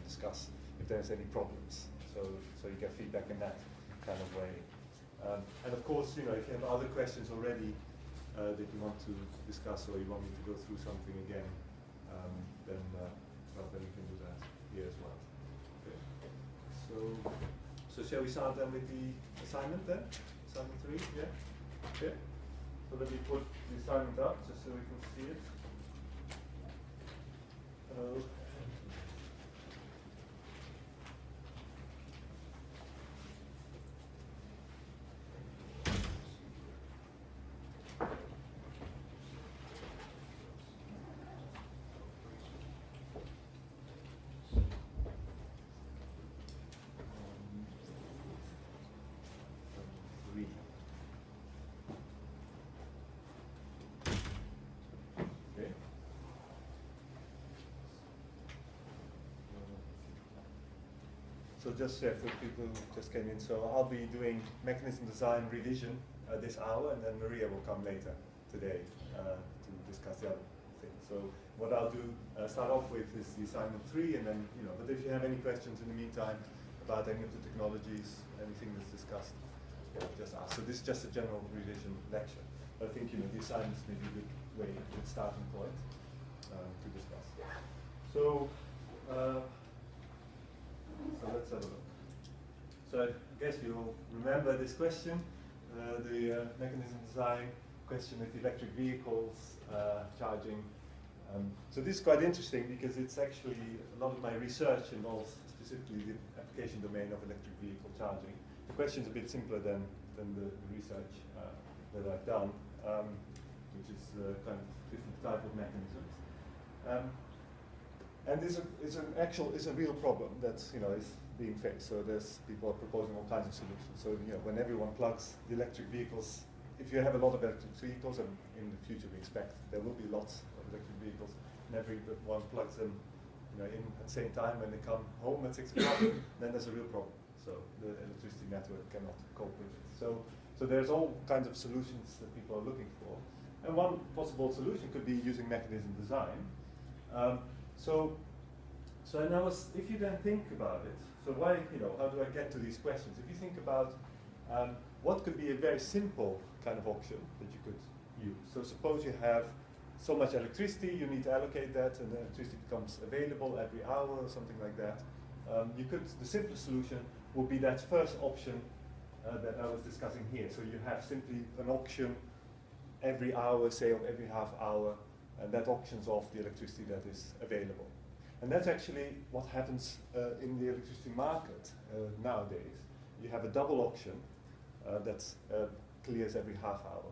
discuss if there's any problems. So you get feedback in that kind of way. And of course, if you have other questions already that you want to discuss, or you want me to go through something again, then you can do that here as well. Okay. So shall we start then with the assignment then? Assignment 3, yeah? Okay. So let me put the assignment up just so we can see it. So just for people who just came in, so I'll be doing mechanism design revision this hour, and then Maria will come later today to discuss the other things. So what I'll do, start off with is the assignment 3, and then, but if you have any questions in the meantime about any of the technologies, anything that's discussed, just ask. So this is just a general revision lecture. But I think, the assignments may be a good way, a good starting point to discuss. So let's have a look. So I guess you'll remember this question, the mechanism design question with electric vehicles charging. So this is quite interesting because it's actually, a lot of my research involves specifically the application domain of electric vehicle charging. The question is a bit simpler than the research that I've done, which is kind of different type of mechanisms. And this is a real problem that's is being faced. So there's people are proposing all kinds of solutions. So when everyone plugs the electric vehicles, if you have a lot of electric vehicles, and in the future we expect there will be lots of electric vehicles, and everyone plugs them in at the same time when they come home at 6 o'clock, then there's a real problem. So the electricity network cannot cope with it. So there's all kinds of solutions that people are looking for, and one possible solution could be using mechanism design. So now, if you then think about it, so why, how do I get to these questions? If you think about what could be a very simple kind of option that you could use. So suppose you have so much electricity, you need to allocate that, and the electricity becomes available every hour or something like that. The simplest solution would be that first option that I was discussing here. So you have simply an auction every hour, say, or every half hour, and that auctions off the electricity that is available. And that's actually what happens in the electricity market nowadays. You have a double auction that clears every half hour.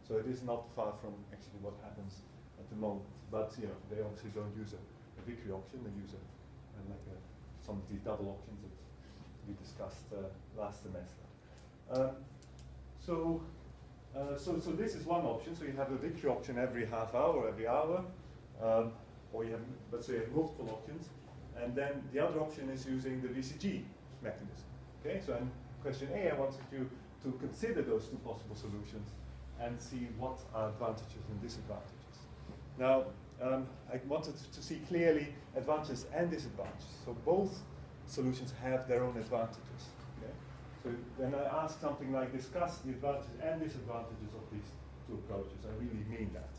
So it is not far from actually what happens at the moment. But they obviously don't use a Vickrey auction. They use some of these double auctions that we discussed last semester. So this is one option. So you have a Vickrey auction every half hour, every hour, or you have, let's say, multiple auctions. And then the other option is using the VCG mechanism. Okay. So in question A, I wanted you to consider those two possible solutions and see what are advantages and disadvantages. Now, I wanted to see clearly advantages and disadvantages. So both solutions have their own advantages. Okay? So when I ask something like discuss the advantages and disadvantages of these two approaches, I really mean that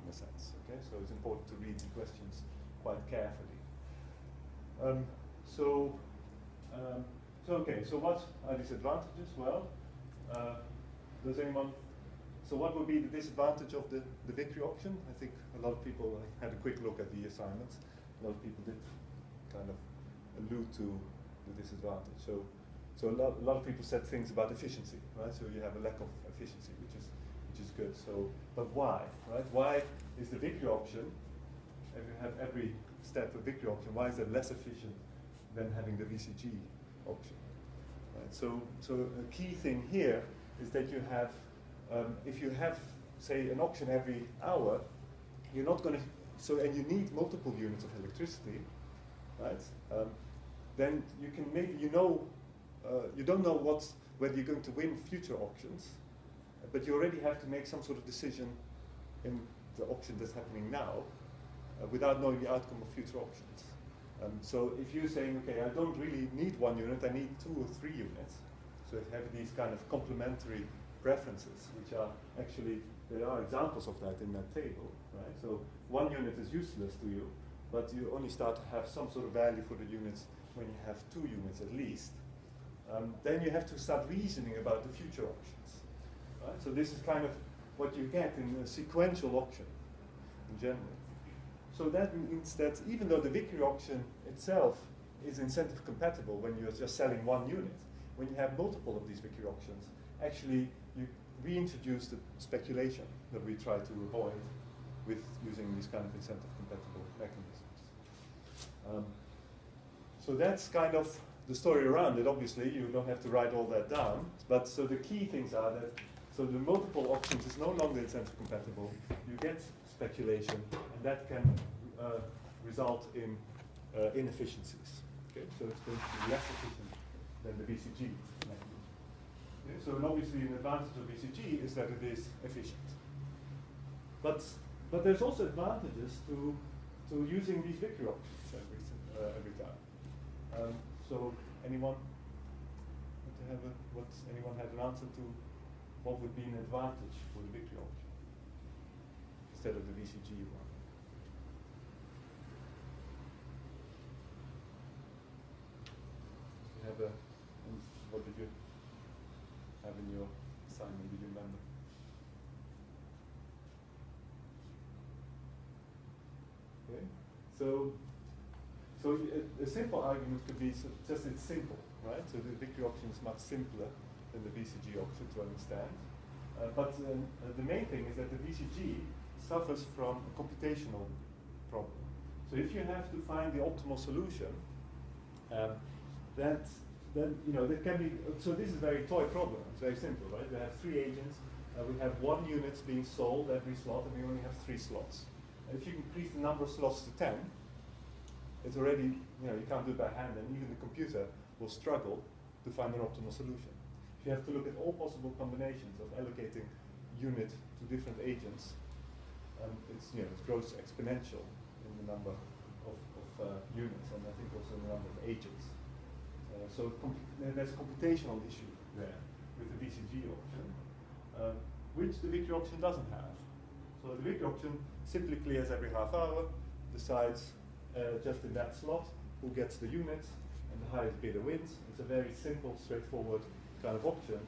in a sense. Okay? So it's important to read the questions quite carefully. So what are these advantages? Well, does anyone? So what would be the disadvantage of the Vickrey auction? I think a lot of people had a quick look at the assignments. A lot of people did kind of allude to the disadvantage. So a lot of people said things about efficiency, right? So you have a lack of efficiency, which is good. So, but why, right? Why is the Vickrey auction? If you have every step of Vickrey auction, why is it less efficient than having the VCG auction? Right? So a key thing here is that you have, if you have, say, an auction every hour, you're not going to, and you need multiple units of electricity, right? Then you can maybe, you don't know whether you're going to win future auctions, but you already have to make some sort of decision in the auction that's happening now without knowing the outcome of future auctions. So if you're saying, okay, I don't really need 1 unit, I need 2 or 3 units. So you have these kind of complementary preferences, which are actually, there are examples of that in that table, right? So 1 unit is useless to you, but you only start to have some sort of value for the units when you have 2 units at least. Then you have to start reasoning about the future options, right? So this is kind of what you get in a sequential auction in general. So that means that even though the Vickrey auction itself is incentive compatible when you're just selling 1 unit, when you have multiple of these Vickrey auctions, actually you reintroduce the speculation that we try to avoid with using these kind of incentive compatible mechanisms. So that's kind of the story around it. Obviously, you don't have to write all that down, but so the key things are that so the multiple auctions is no longer incentive compatible. You get speculation, and that can result in inefficiencies. Okay, so it's going to be less efficient than the VCG mechanism. Okay, so and obviously an advantage of VCG is that it is efficient. But there's also advantages to using these Vickrey options every time. So anyone want to have anyone had an answer to what would be an advantage for the Vickrey option instead of the VCG one? You have what did you have in your assignment? Did you remember? Okay, so a simple argument could be just it's simple, right? So the Vickrey option is much simpler than the VCG option to understand. But the main thing is that the VCG suffers from a computational problem. So if you have to find the optimal solution, then that can be. So this is a very toy problem. It's very simple, right? We have 3 agents. We have 1 unit being sold every slot, and we only have 3 slots. And if you increase the number of slots to 10, it's already, you can't do it by hand, and even the computer will struggle to find an optimal solution. If you have to look at all possible combinations of allocating unit to different agents, it grows exponential in the number of units, and I think also in the number of agents. So there's a computational issue there with the VCG option, which the Vickrey option doesn't have. So the Vickrey option simply clears every half hour, decides just in that slot who gets the units, and the highest bidder wins. It's a very simple, straightforward kind of option.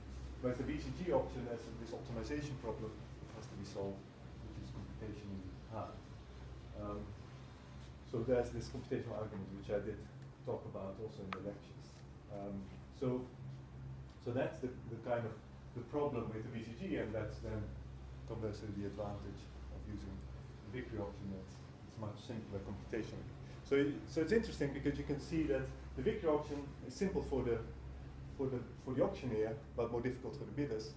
Whereas the VCG option has this optimization problem that has to be solved, which is computationally hard. So there's this computational argument which I did talk about also in the lectures. So that's the kind of the problem with the VCG, and that's then conversely the advantage of using the Vickrey option. That's it's much simpler computationally. So it's interesting because you can see that the Vickrey option is simple for the auctioneer, but more difficult for the bidders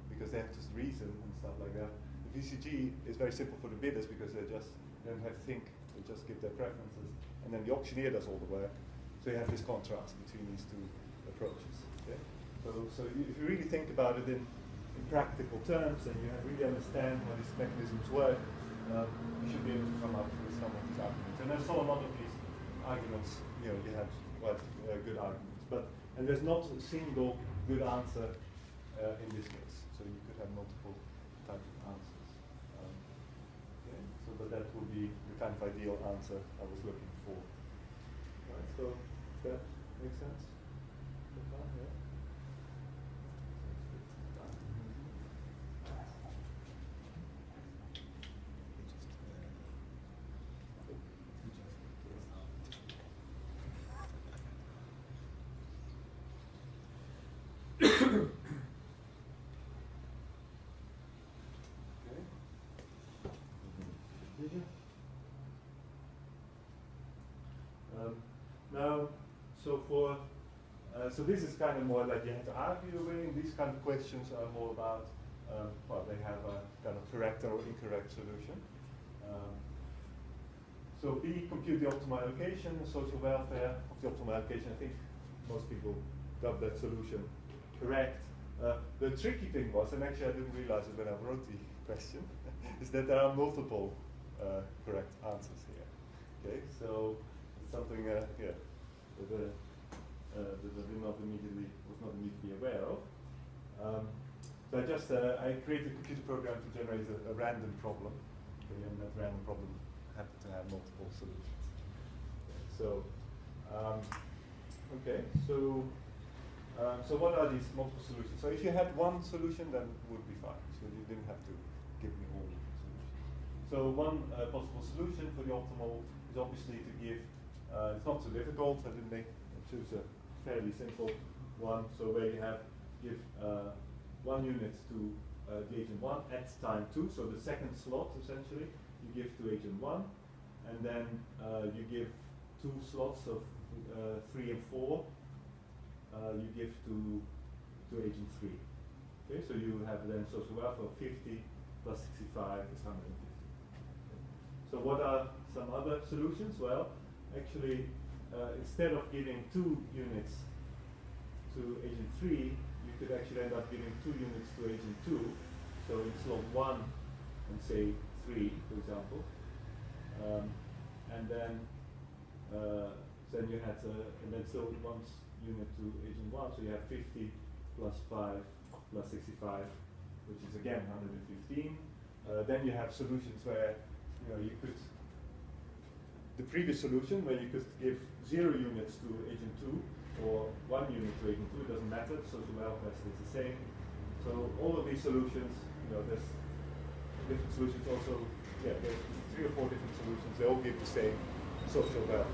because they have to reason and stuff like that. The VCG is very simple for the bidders because they don't have to think; they just give their preferences, and then the auctioneer does all the work. So you have this contrast between these 2 approaches. Okay? So if you really think about it in practical terms, and you really understand how these mechanisms work, you should be able to come up with some of these arguments. And I saw a lot of these arguments, you have quite good arguments. And there's not a single good answer in this case. So you could have multiple types of answers. Okay? But that would be the kind of ideal answer I was looking for. Right, so does that make sense? Yeah? Now, so this is kind of more like you have to argue away, and these kind of questions are more about, they have a kind of correct or incorrect solution. So B, compute the optimal allocation, the social welfare of the optimal allocation. I think most people got that solution correct. The tricky thing was, and actually I didn't realize it when I wrote the question, is that there are multiple correct answers here. Okay, so something, yeah, that was not immediately aware of. So I created a computer program to generate a random problem, okay, and that random problem happened to have multiple solutions. So, okay, so what are these multiple solutions? So if you had one solution, then it would be fine. So you didn't have to give me all the solutions. So one possible solution for the optimal is obviously to give, it's not so difficult, I choose a fairly simple one, so where you give 1 unit to the agent 1 at time 2, so the second slot essentially, you give to agent 1, and then you give 2 slots of 3 and 4, you give to agent 3. Okay, so you have then social welfare of 50 plus 65 is 150. Okay. So what are some other solutions? Well, actually, instead of giving 2 units to agent 3, you could actually end up giving 2 units to agent 2. So in slot 1 and say 3, for example. And then you had, and then still 1 unit to agent 1, so you have 50 plus 5 plus 65, which is again 115. Then you have solutions where you could, the previous solution where you could give 0 units to agent 2 or 1 unit to agent 2, it doesn't matter, the social welfare stays the same. So all of these solutions, there's different solutions also, there's 3 or 4 different solutions, they all give the same social welfare.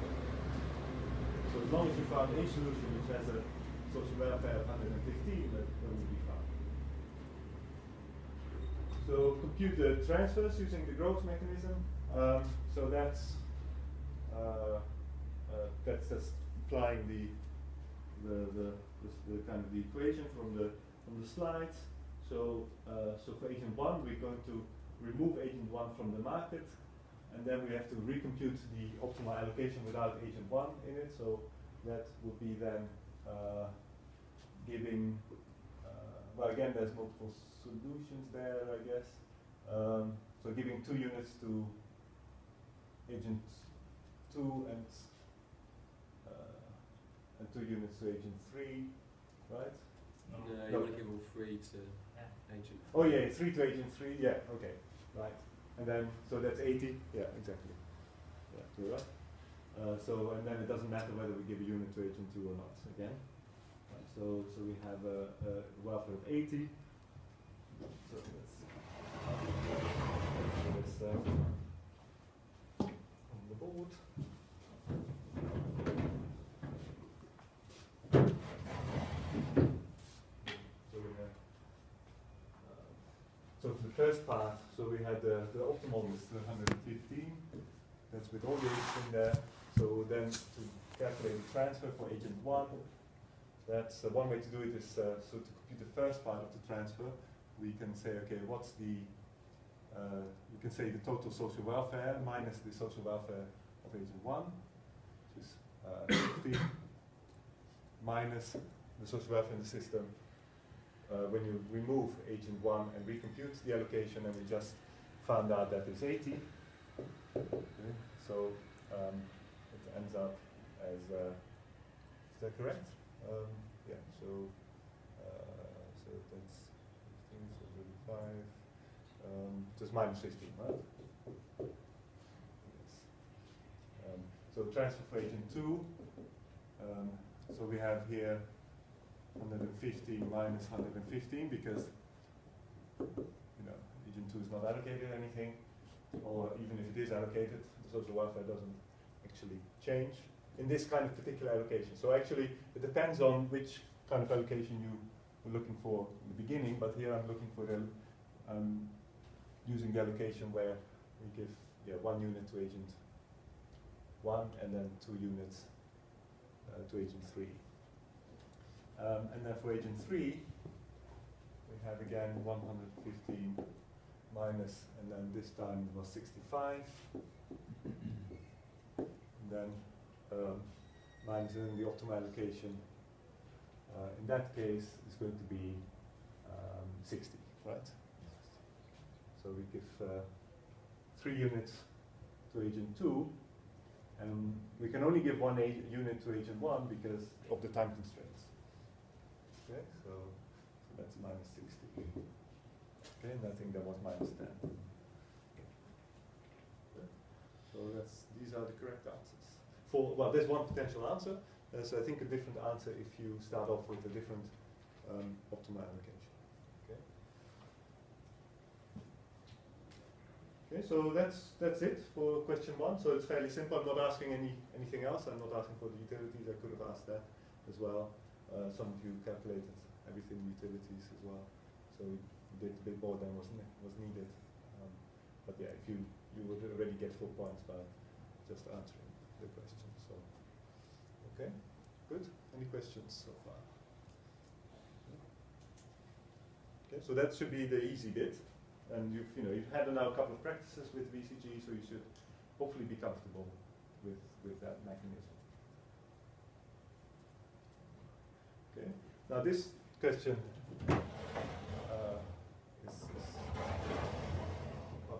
So as long as you found a solution which has a social welfare of 115, that will be fine. So compute the transfers using the Groves mechanism. So that's just applying the kind of the equation from the slides. So for agent 1, we're going to remove agent 1 from the market, and then we have to recompute the optimal allocation without agent 1 in it. So that would be then giving, well, again, there's multiple solutions there, I guess. So giving 2 units to agent 2 and 2 units to agent 3, right? No, you want to give all 3 to agent 3. Oh yeah, 3 to agent 3, yeah, okay, right. And then, so that's 80, yeah, exactly. Yeah, you're right. So, and then it doesn't matter whether we give a unit to agent 2 or not, again. Right, so we have a welfare of 80. So let's on the board. So for the first part, so we had the optimal was 115. That's with all the agents in there. So then to calculate the transfer for agent 1, that's one way to do it is so to compute the first part of the transfer, we can say, okay, what's the you can say the total social welfare minus the social welfare of agent 1, which is 50, minus the social welfare in the system when you remove agent 1 and recompute the allocation, and we just found out that it's 80. Okay. So it ends up as, is that correct? Yeah, so that's 15, so 35, just minus 15, right? Yes. So transfer for agent 2, so we have here 115 minus 115 because agent 2 is not allocated anything, or even if it is allocated, the social welfare doesn't actually change in this kind of particular allocation. So actually, it depends on which kind of allocation you were looking for in the beginning, but here I'm looking for the, using the allocation where we give 1 unit to agent 1 and then 2 units to agent 3. And then for agent 3, we have again 115 minus, and then this time it was 65. And then minus in the optimal allocation. In that case, it's going to be 60, right? So we give 3 units to agent 2, And we can only give one unit to agent 1 because of the time constraints. Okay, so that's minus 60. Okay, and I think that was minus 10. Okay. So these are the correct answers. Well, there's one potential answer. So I think a different answer if you start off with a different optimal allocation. Okay. Okay, so that's it for question 1. So it's fairly simple. I'm not asking anything else. I'm not asking for the utilities. I could have asked that as well. Some of you calculated everything utilities as well. So we did a bit more than was needed. But yeah, if you would already get 4 points by just answering the question. So okay, good. Any questions so far? Okay, so that should be the easy bit. And you've had now a couple of practices with VCG, so you should hopefully be comfortable with that mechanism. Okay. Now this question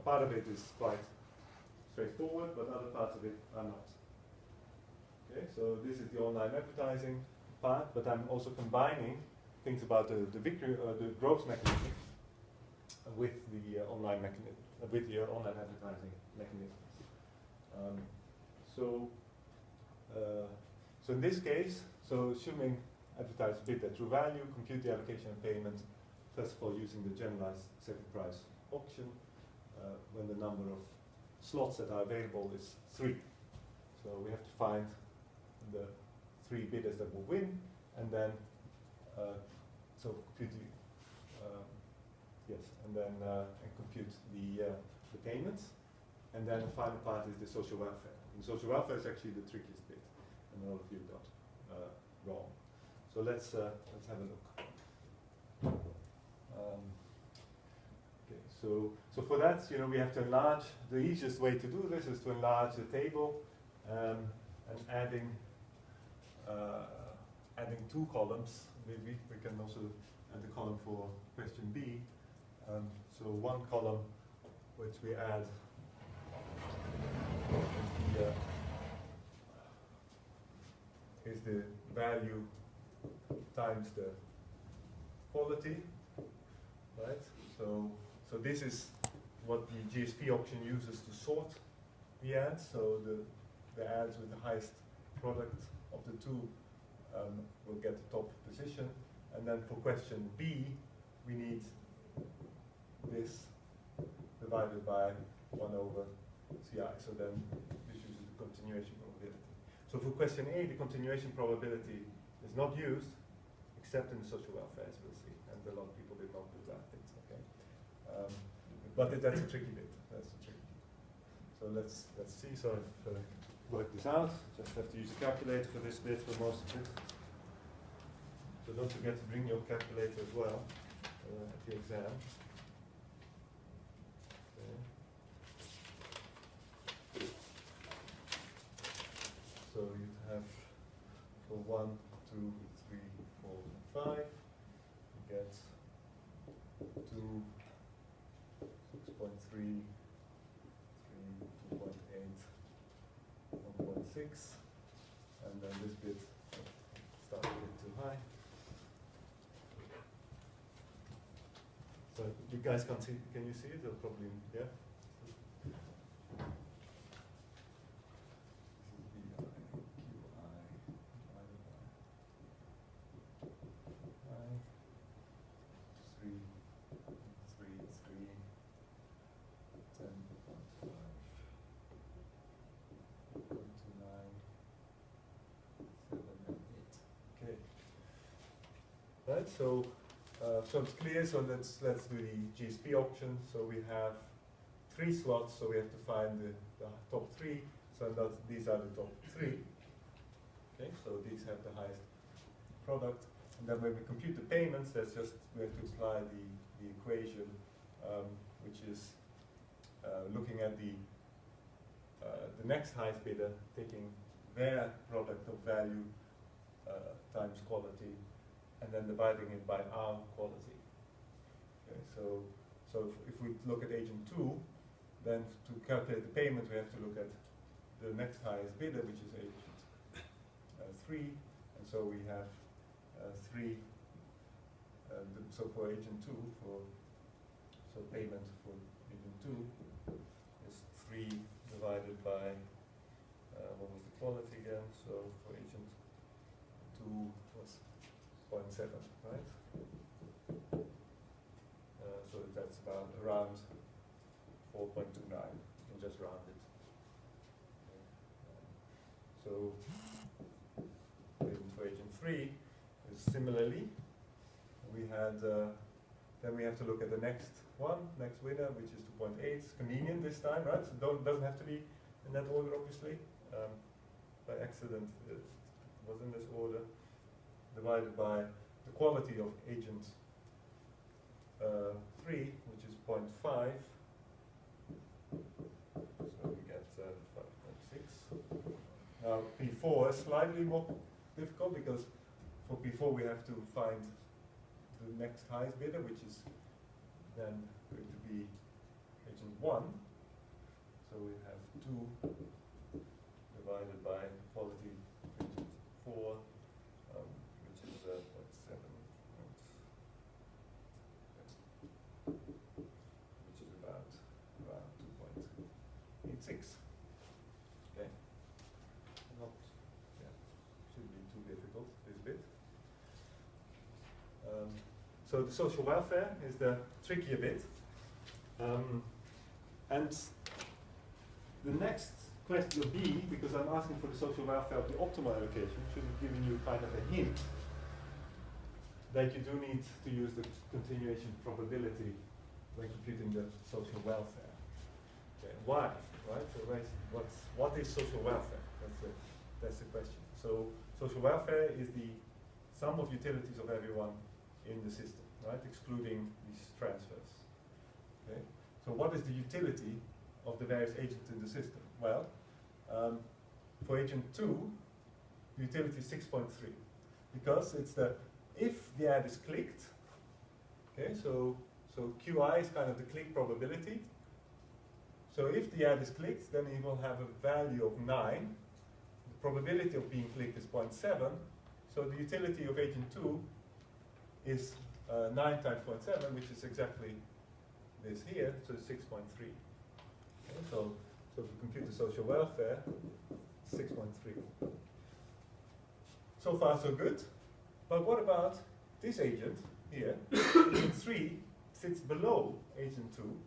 part of it is quite straightforward, but other parts of it are not. Okay, so this is the online advertising part, but I'm also combining things about the growth mechanism with the online mechanism, with the online advertising mechanisms. So in this case, so assuming advertise bid at true value, compute the allocation and payment, first of all using the generalized second price auction, when the number of slots that are available is 3. So we have to find the 3 bidders that will win, and then so compute and compute the payments, and then the final part is the social welfare. And social welfare is actually the trickiest bit, and all of you got wrong. So let's have a look. Okay, so for that, we have to enlarge. The easiest way to do this is to enlarge the table and adding 2 columns. We can also add the column for question B. So one column which we add is the value times the quality, right? So this is what the GSP auction uses to sort the ads. So the ads with the highest product of the 2 will get the top position. And then for question B, we need this divided by 1 over CI. So then this uses the continuation probability. So for question A, the continuation probability is not used, except in the social welfare, as we'll see. And a lot of people did not do that. It's okay. But that's a tricky bit. That's a tricky. So let's see. So I've worked this out. Just have to use a calculator for this bit for most of it. So don't forget to bring your calculator as well at the exam. Okay. So you have for 1, 2, 3, 4, 5. You get 2, 6.3, 3, 2.8, 1.6, and then this bit starts a bit too high. So you guys can see? Can you see it? Or probably, yeah. Right, so it's clear. So let's do the GSP auction. So we have 3 slots. So we have to find the top 3. So these are the top 3. Okay, so these have the highest product. And then when we compute the payments, that's just we have to apply the equation, which is looking at the next highest bidder, taking their product of value times quality, and then dividing it by our quality. Okay, so if we look at agent 2, then to calculate the payment, we have to look at the next highest bidder, which is agent 3, and so we have 3. So for agent 2, so payment for agent 2 is 3 divided by what was the quality again? So for agent 2 was 0.7, right? So that's about around 4.29. You can just round it. So payment for agent 3 is similarly. We had, then we have to look at the next winner, which is 2.8. It's convenient this time, right? So doesn't have to be in that order, obviously. By accident, it was in this order. Divided by the quality of agent 3, which is 0.5. So we get 5.6. Now P4 is slightly more difficult because for P4 we have to find the next highest bidder, which is then going to be agent 1. So we have 2 divided by quality of agent 4, which is 0.7. Which is about around 2.86. Okay. Not, shouldn't be too difficult, this bit. So the social welfare is the trickier bit. And the next question will be, because I'm asking for the social welfare of the optimal allocation, should have given you kind of a hint that you do need to use the continuation probability when computing the social welfare. Okay. Why? Right? So what is social welfare? That's the question. So social welfare is the sum of utilities of everyone in the system, right? Excluding these transfers. Okay. So what is the utility of the various agents in the system? Well, for agent 2, the utility is 6.3, because it's if the ad is clicked. Okay, so QI is kind of the click probability. So if the ad is clicked, then it will have a value of 9. The probability of being clicked is 0.7. So the utility of agent 2 is 9 times 0.7, which is exactly this here, so 6.3. Okay, so to compute the social welfare, 6.3. So far, so good. But what about this agent here? Agent 3 sits below agent 2,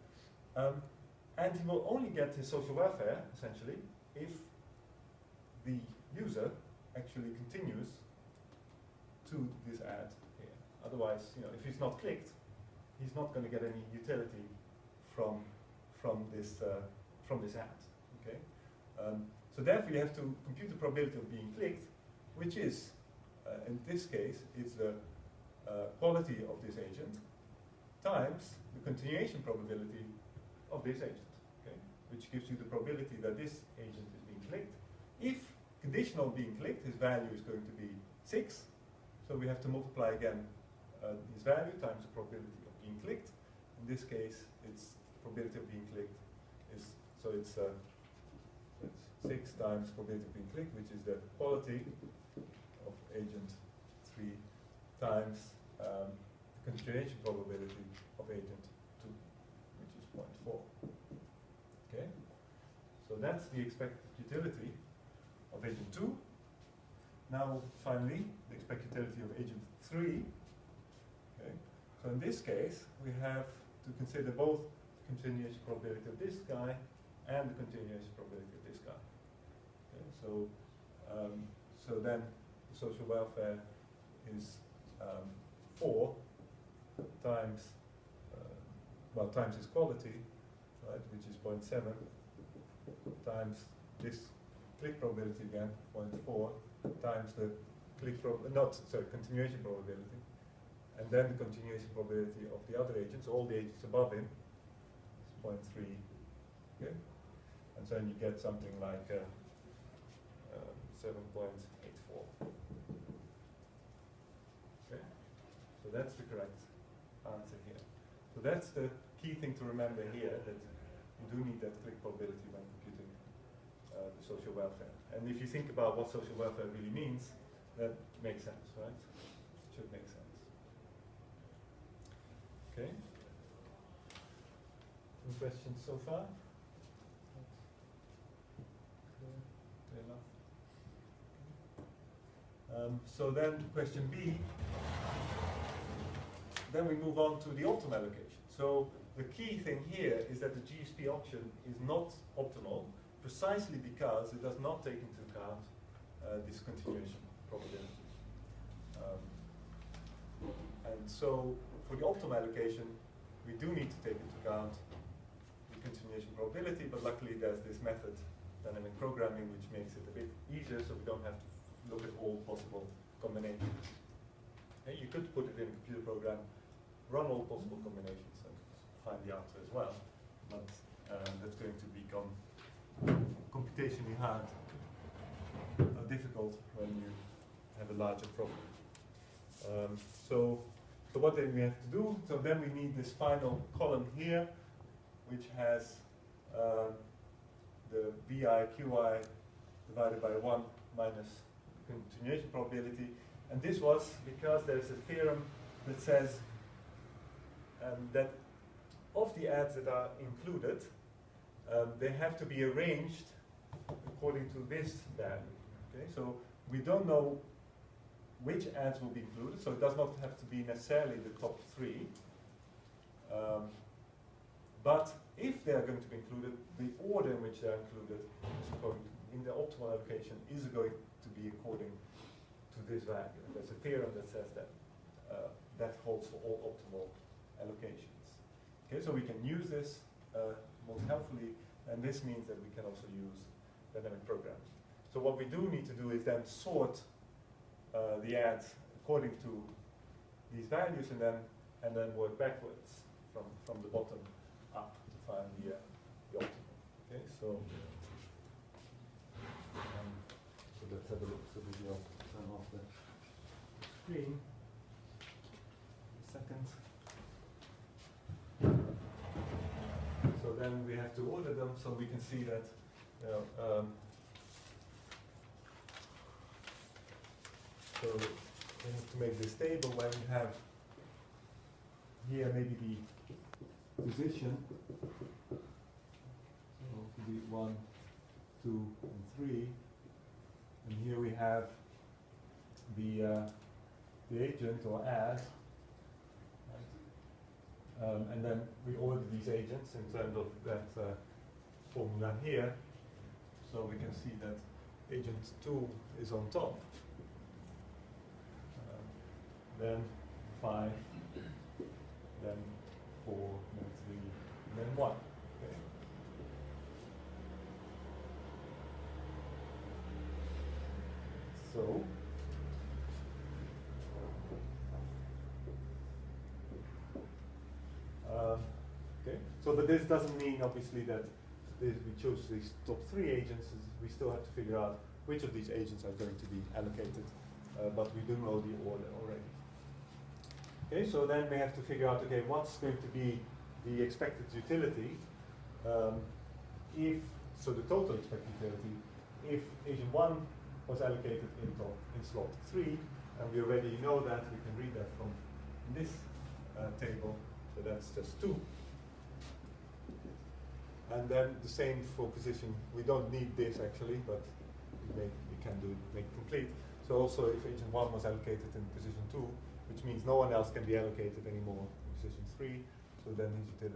and he will only get his social welfare, essentially, if the user actually continues to this ad here. Otherwise, if he's not clicked, he's not going to get any utility from this ad. Okay. So therefore, you have to compute the probability of being clicked, which is, in this case, is the quality of this agent times the continuation probability of this agent, okay, which gives you the probability that this agent is being clicked. If conditional being clicked, his value is going to be 6, so we have to multiply again his value times the probability of being clicked. In this case, its probability of being clicked is, so it's 6 times probability of being clicked, which is the quality of agent 3 times the continuation probability of agent 2, which is 0.4. Okay? So that's the expected utility of agent 2. Now, finally, the expected utility of agent 3. Okay? So in this case, we have to consider both the continuation probability of this guy and the continuation probability of this guy. Okay? So then the social welfare is 4 times times its quality, right, which is 0.7, times this click probability again, 0.4, times the continuation probability, and then the continuation probability of the other agents, all the agents above him, is 0.3. Okay, and then you get something like 7.84. Okay, so that's the correct answer here. So that's the key thing to remember here, that you do need that click probability when computing the social welfare. And if you think about what social welfare really means, that makes sense, right? Should make sense. Okay. Any questions so far? Clear enough? So then question B, then we move on to the optimal allocation. So the key thing here is that the GSP option is not optimal precisely because it does not take into account discontinuation probability. And so for the optimal allocation, we do need to take into account the continuation probability, but luckily there's this method, dynamic programming, which makes it a bit easier, so we don't have to look at all possible combinations. Okay, you could put it in a computer program, run all possible combinations, and find the answer as well, but that's going to become computationally hard, difficult when you have a larger problem. So what then we have to do? So then we need this final column here, which has the VI, QI divided by 1 minus continuation probability. And this was because there's a theorem that says that of the ads that are included, they have to be arranged according to this value. Okay, so we don't know which ads will be included, so it does not have to be necessarily the top 3. But if they are going to be included, the order in which they are included is going in the optimal allocation is going to be according to this value. There's a theorem that says that that holds for all optimal allocations. Okay, so we can use this most helpfully, and this means that we can also use dynamic programming. So what we do need to do is then sort the ads according to these values, and then work backwards from the bottom up to find the optimal. Okay, so let's have a look. So maybe I'll turn off the screen. A second. So then we have to order them so we can see that, you know, so we have to make this table where we have here maybe the position. So it could be 1, 2, and 3. And here we have the agent or ad. And then we order these agents in terms of that formula here. So we can see that agent 2 is on top. Then 5, then 4, then 3, and then 1. Okay. So okay. So, but this doesn't mean obviously that we chose these top 3 agents. We still have to figure out which of these agents are going to be allocated, but we do know the order already. Okay, so then we have to figure out, okay, what's going to be the expected utility so the total expected utility, if agent 1 was allocated in slot 3, and we already know that, we can read that from this table, so that's just 2. And then the same for position, we don't need this actually, but we can do it, make it complete. So also if agent 1 was allocated in position 2, which means no one else can be allocated anymore in position 3, so then his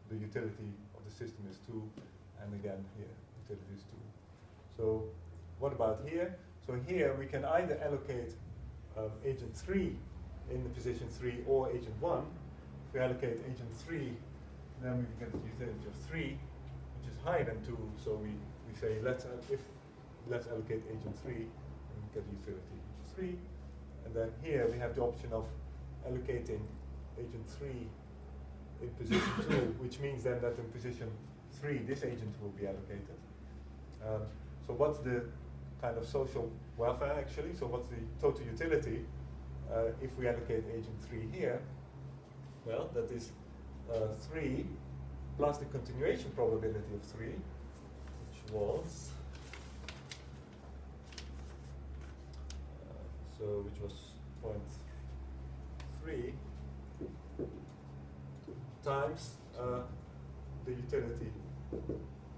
the utility of the system is 2, and again here, utility is 2. So what about here? So here we can either allocate agent 3 in the position 3 or agent 1. If we allocate agent 3, then we get the utility of 3, which is higher than 2, so we say let's allocate agent 3 and we get the utility of 3. And then here we have the option of allocating agent 3 in position 2, which means then that in position 3 this agent will be allocated. So what's the kind of social welfare actually? So what's the total utility if we allocate agent 3 here? Well, that is 3 plus the continuation probability of 3, which was so which was 0.3 times the utility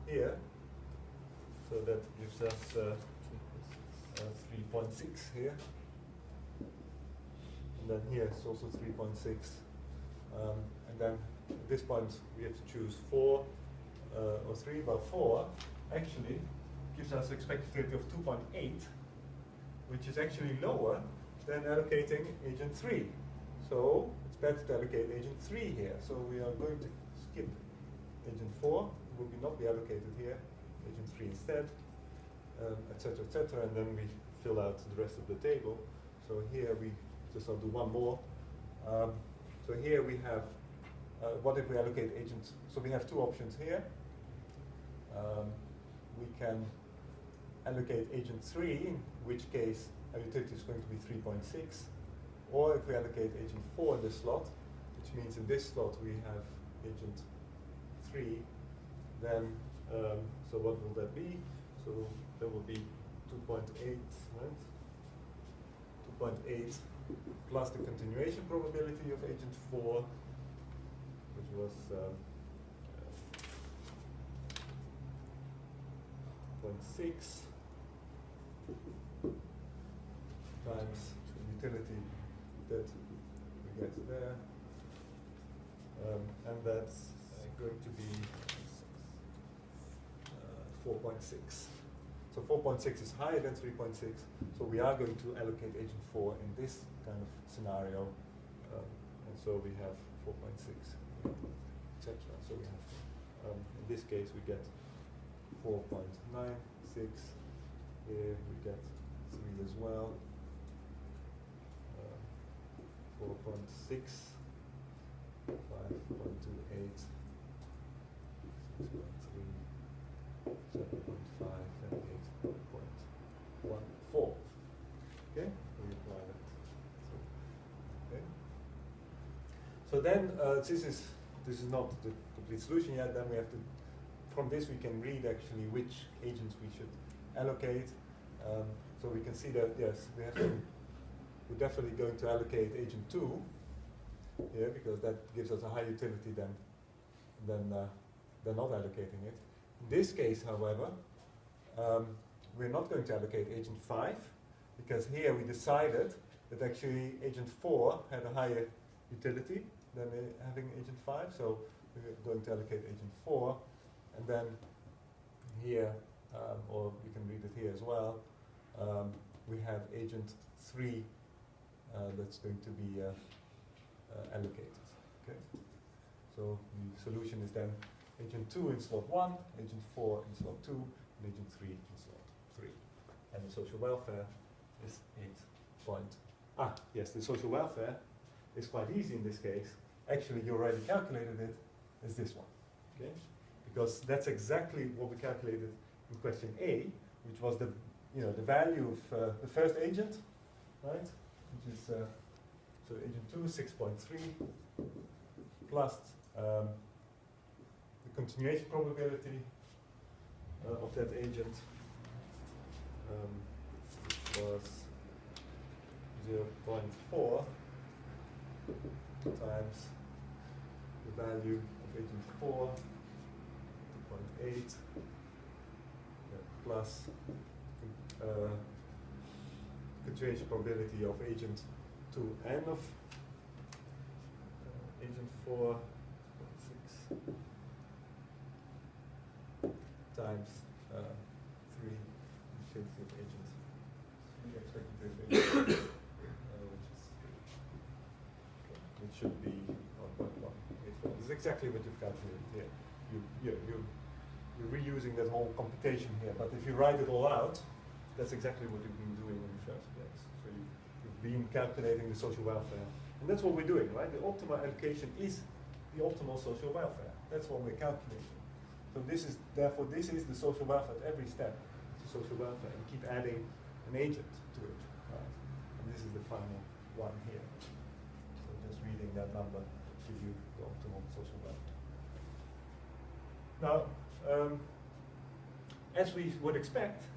here, so that gives us 3.6 here, and then here it's also 3.6, and then at this point we have to choose 4 or 3, but 4 actually gives us expected utility of 2.8, which is actually lower than allocating agent 3. So it's better to allocate agent 3 here. So we are going to skip agent 4, will not be allocated here, agent 3 instead, etc., etc., and then we fill out the rest of the table. So here we just I'll do one more. So here we have, what if we allocate agents? So we have two options here. We can allocate agent 3, in which case our utility is going to be 3.6. Or if we allocate agent 4 in this slot, which means in this slot we have agent 3, then, so what will that be? So that will be 2.8, right? 2.8 plus the continuation probability of agent 4, which was 0.6 times the utility that we get there, and that's going to be 4.6. So 4.6 is higher than 3.6, so we are going to allocate agent 4 in this kind of scenario, and so we have 4.6, etc. So we have, in this case, we get 4.96. Here we get 3 as well. 4.6, 5.28, 6.3, 7.5, and 8.14. Okay, we apply that. Okay. So then, this is not the complete solution yet. Then we have to, from this we can read actually which agents we should allocate. So we can see that yes, we have to. We're definitely going to allocate agent 2 here because that gives us a higher utility than not allocating it. In this case, however, we're not going to allocate agent 5 because here we decided that actually agent 4 had a higher utility than having agent 5, so we're going to allocate agent 4, and then here, or we can read it here as well, we have agent 3 that's going to be allocated. Okay, so the solution is then agent 2 in slot 1, agent 4 in slot 2, and agent 3 in slot 3. And the social welfare is 8 point. Yes, the social welfare is quite easy in this case. Actually, you already calculated it as this one. Okay, because that's exactly what we calculated in question A, which was the value of the first agent, right? Which is so agent 2 is 6.3 plus the continuation probability of that agent, which was 0.4 times the value of agent 4, 2.8 plus continuation probability of agent 2 and of agent 4, 6 times 3 utility of agent 3 expected utility, which should be 1.184. This is exactly what you've calculated here. You're reusing that whole computation here, but if you write it all out, that's exactly what you've been doing in the first place. So you've been calculating the social welfare. And that's what we're doing, right? The optimal allocation is the optimal social welfare. That's what we're calculating. So therefore this is the social welfare at every step. It's the social welfare. And keep adding an agent to it, right? And this is the final one here. So just reading that number gives you the optimal social welfare. Now, as we would expect,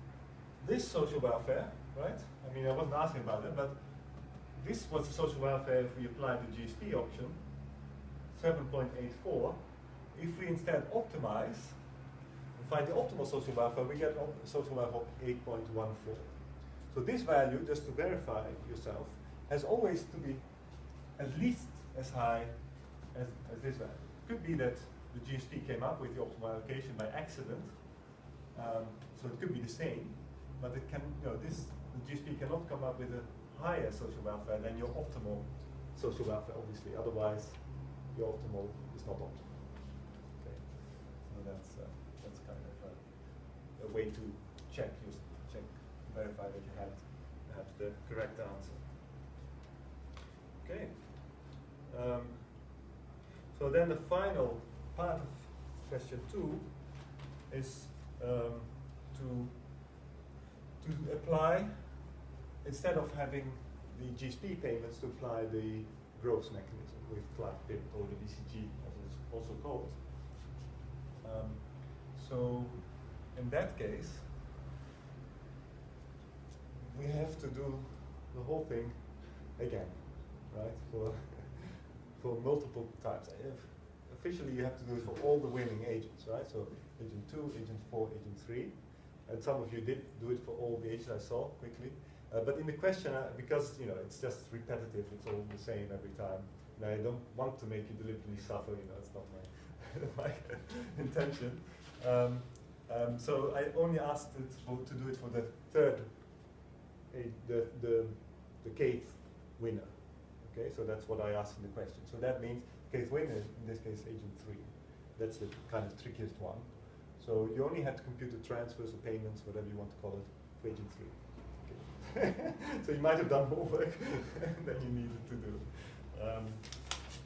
this social welfare right? I mean, I wasn't asking about it, but this was the social welfare if we applied the GSP option, 7.84. If we instead optimize and find the optimal social welfare, we get a social welfare of 8.14. So this value, just to verify yourself, has always to be at least as high as this value. It could be that the GSP came up with the optimal allocation by accident, so it could be the same, but it can, the GSP cannot come up with a higher social welfare than your optimal social welfare, obviously. Otherwise, your optimal is not optimal. Okay, so that's kind of a way to verify that you had the correct answer. Okay. So then the final part of question 2 is to apply, instead of having the GSP payments, to apply the growth mechanism with Clark-Pitt, or the BCG as it's also called. So in that case, we have to do the whole thing again, right? For multiple times. Officially, you have to do it for all the winning agents, right? So agent 2, agent 4, agent 3. And some of you did do it for all the agents I saw quickly. But in the question, because it's just repetitive, it's all the same every time. And I don't want to make you deliberately suffer, it's not my intention. So I only asked it to do it for the third, the kth winner. Okay, so that's what I asked in the question. So that means kth winner, in this case agent 3. That's the kind of trickiest one. So you only had to compute the transfers or payments, whatever you want to call it, for agent 3. Okay. So you might have done more work than you needed to do.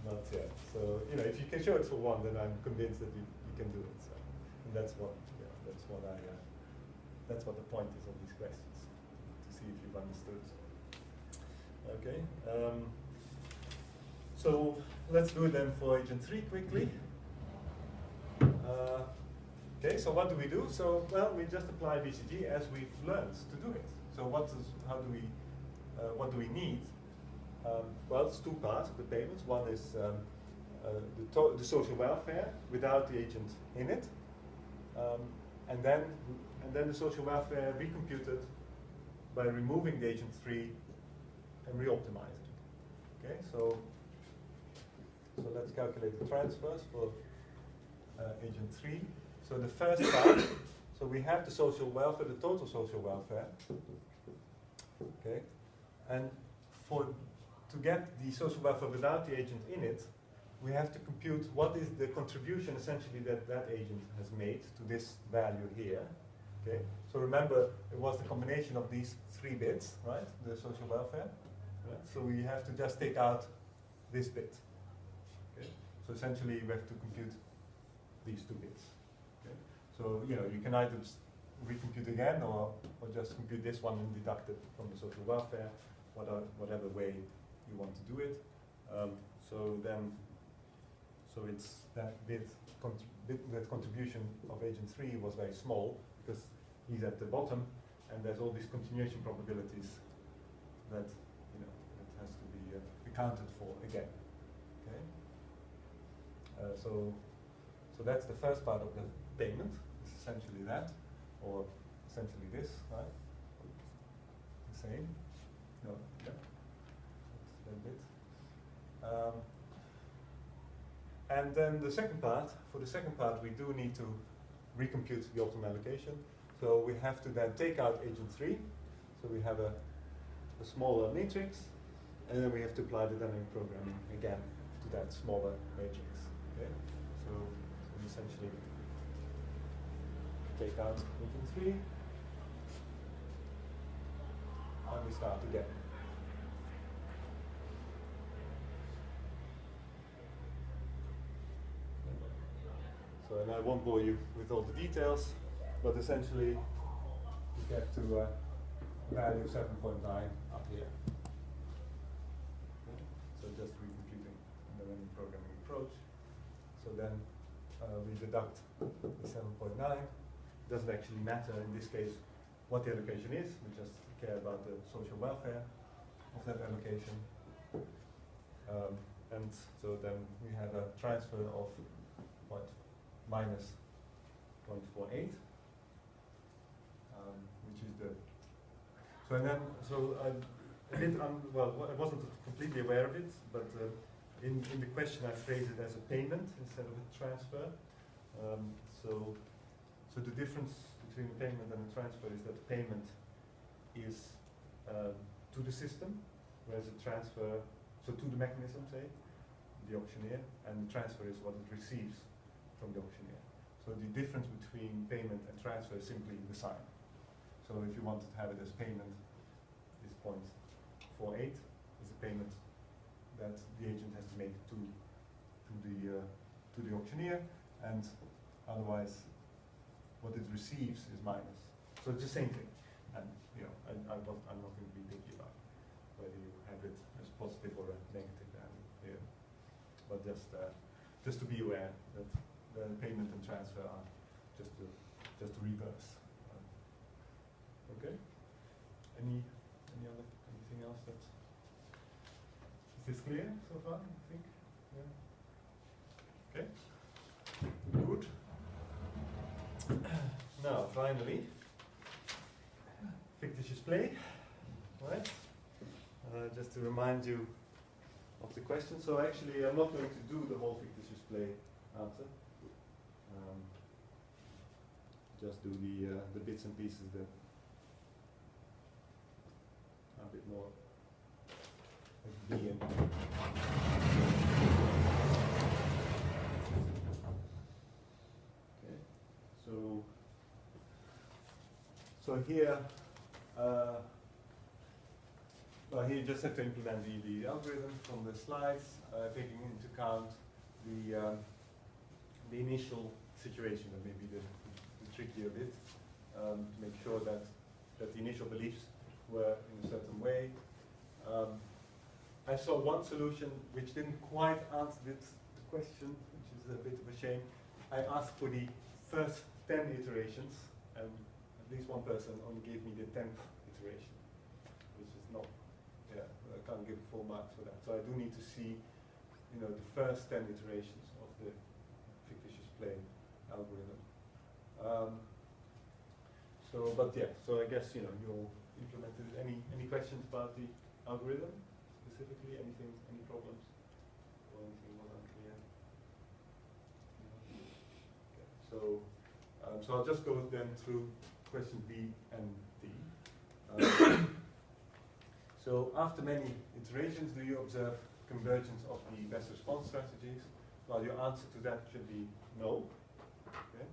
But yeah, so if you can show it for 1, then I'm convinced that you can do it. So, and that's what the point is of these questions, to see if you've understood. Okay. So let's do it then for agent 3 quickly. Okay, so what do we do? So, well, we just apply BCG as we've learned to do it. So what do we need? Well, it's 2 parts of the payments. One is the social welfare without the agent in it, and then the social welfare recomputed by removing the agent 3 and re-optimizing. Okay, so let's calculate the transfers for agent 3. So the first part, so we have the social welfare, the total social welfare. Okay, and to get the social welfare without the agent in it, we have to compute what is the contribution essentially that agent has made to this value here. Okay, so remember it was the combination of these 3 bits, right? The social welfare. Right? So we have to just take out this bit. Okay, so essentially we have to compute these 2 bits. Okay, so you can either recompute again or just compute this one and deduct it from the social welfare, whatever way you want to do it. So it's that that contribution of agent 3 was very small because he's at the bottom, and there's all these continuation probabilities that that has to be accounted for again. Okay. So that's the first part of the payment. It's essentially that, or essentially this, right? The same. No. Yeah. That's that bit. And then the second part, for the second part, we do need to recompute the optimal allocation. So we have to then take out agent 3. So we have a smaller matrix, and then we have to apply the dynamic programming again to that smaller matrix. Okay? So we essentially take out agent 3, and we start again. So, and I won't bore you with all the details, but essentially you get to value 7.9 up here. Okay. So just recomputing the dynamic programming approach. So then we deduct the 7.9. Doesn't actually matter in this case what the allocation is. We just care about the social welfare of that allocation. And so then we have a transfer of what, minus 0.48, which is the, so and then, so I wasn't completely aware of it, but in the question I phrased it as a payment instead of a transfer. So the difference between a payment and a transfer is that the payment is to the system, whereas a transfer, so to the mechanism, say, the auctioneer, and the transfer is what it receives from the auctioneer. So the difference between payment and transfer is simply the sign. So if you wanted to have it as payment, this 0.48 is a payment that the agent has to make to the auctioneer, and otherwise what it receives is minus. So it's the same thing. And you know, I'm not going to be picky about whether you have it as positive or a negative value here. But just to be aware that the payment and transfer are just the reverse. Okay. Anything else that is this clear so far? I think. Yeah. Okay. Good. Now, finally, fictitious play, right? Just to remind you of the question. So actually, I'm not going to do the whole fictitious play answer. Just do the bits and pieces that are a bit more like B and So here, here you just have to implement the algorithm from the slides, taking into account the initial situation, that may be the trickier bit, to make sure that the initial beliefs were in a certain way. I saw one solution which didn't quite answer the question, which is a bit of a shame. I asked for the first 10 iterations, and at least one person only gave me the 10th iteration, which is not, I can't give full marks for that. So I do need to see, the first 10 iterations of the fictitious play algorithm. So I guess, you'll implement it. Any questions about the algorithm specifically? Any problems? Or anything was unclear? Okay. So I'll just go then through question B and D. So after many iterations, do you observe convergence of the best response strategies? Well, your answer to that should be no. Okay.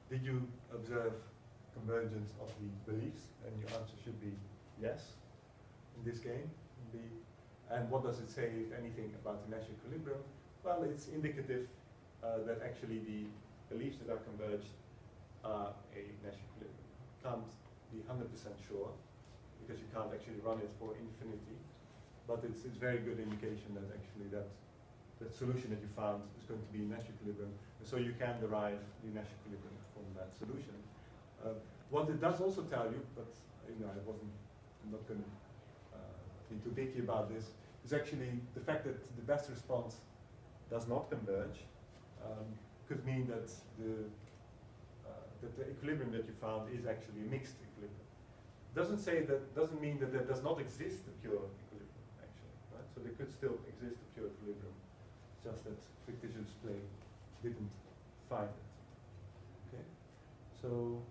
Did you observe convergence of the beliefs? And your answer should be yes in this game. And what does it say, if anything, about the Nash equilibrium? Well, it's indicative that actually the beliefs that are converged are a Nash equilibrium. Can't be 100% sure, because you can't actually run it for infinity, but it's very good indication that actually that solution that you found is going to be Nash equilibrium, and so you can derive the Nash equilibrium from that solution. What it does also tell you, but I'm not going to be too picky about this, is actually the fact that the best response does not converge could mean that the equilibrium that you found is actually a mixed equilibrium. Doesn't mean that there does not exist a pure equilibrium, actually. Right? So there could still exist a pure equilibrium, just that fictitious play didn't find it. Okay. So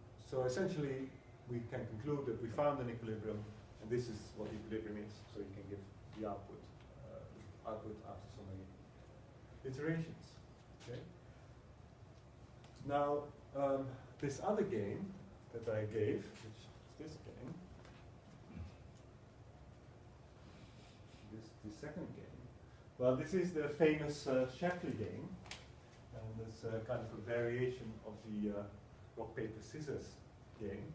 essentially, we can conclude that we found an equilibrium, and this is what equilibrium is. So you can give the output after so many iterations. Okay. Now, this other game that I gave, which is this game, the second game. Well, this is the famous Shapley game, and it's kind of a variation of the rock, paper, scissors game.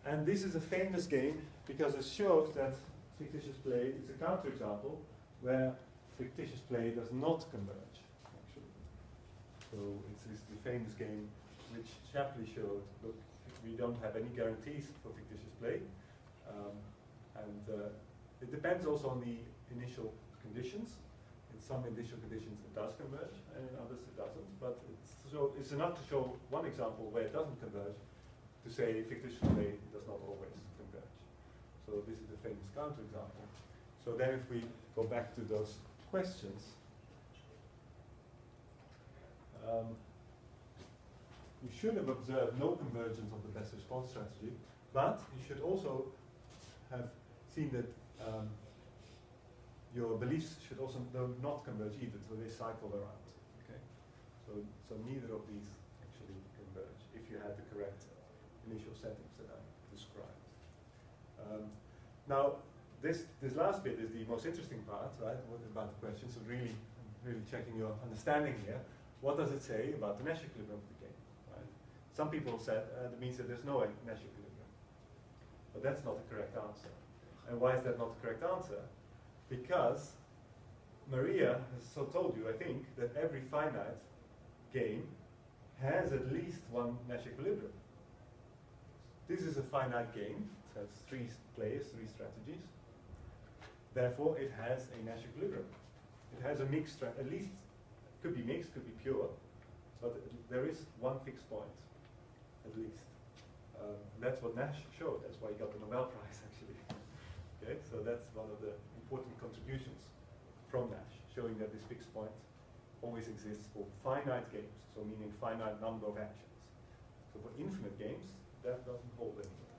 And this is a famous game because it shows that fictitious play is a counterexample where fictitious play does not converge, actually. So it's the famous game which Shapley showed. Look, we don't have any guarantees for fictitious play. It depends also on the initial conditions. In some initial conditions it does converge, and in others it doesn't. But it's enough to show one example where it doesn't converge to say fictitious play does not always converge. So this is the famous counterexample. So then if we go back to those questions, you should have observed no convergence of the best response strategy, but you should also have seen that your beliefs should also not converge either, so they cycle around. Okay, so neither of these actually converge if you had the correct initial settings that I described. Now, this last bit is the most interesting part, right? What about the question? So really checking your understanding here. What does it say about the Nash equilibrium of the game? Right? Some people said that means that there's no Nash equilibrium, but that's not the correct answer. And why is that not the correct answer? Because Maria has so told you, I think, that every finite game has at least one Nash equilibrium. This is a finite game. It has 3 players, 3 strategies. Therefore, it has a Nash equilibrium. It has a mixed, at least, could be mixed, could be pure, but there is one fixed point, at least. That's what Nash showed. That's why he got the Nobel Prize, actually. Okay, so that's one of the important contributions from Nash, showing that this fixed point always exists for finite games, so meaning finite number of actions. So for infinite games, that doesn't hold anymore.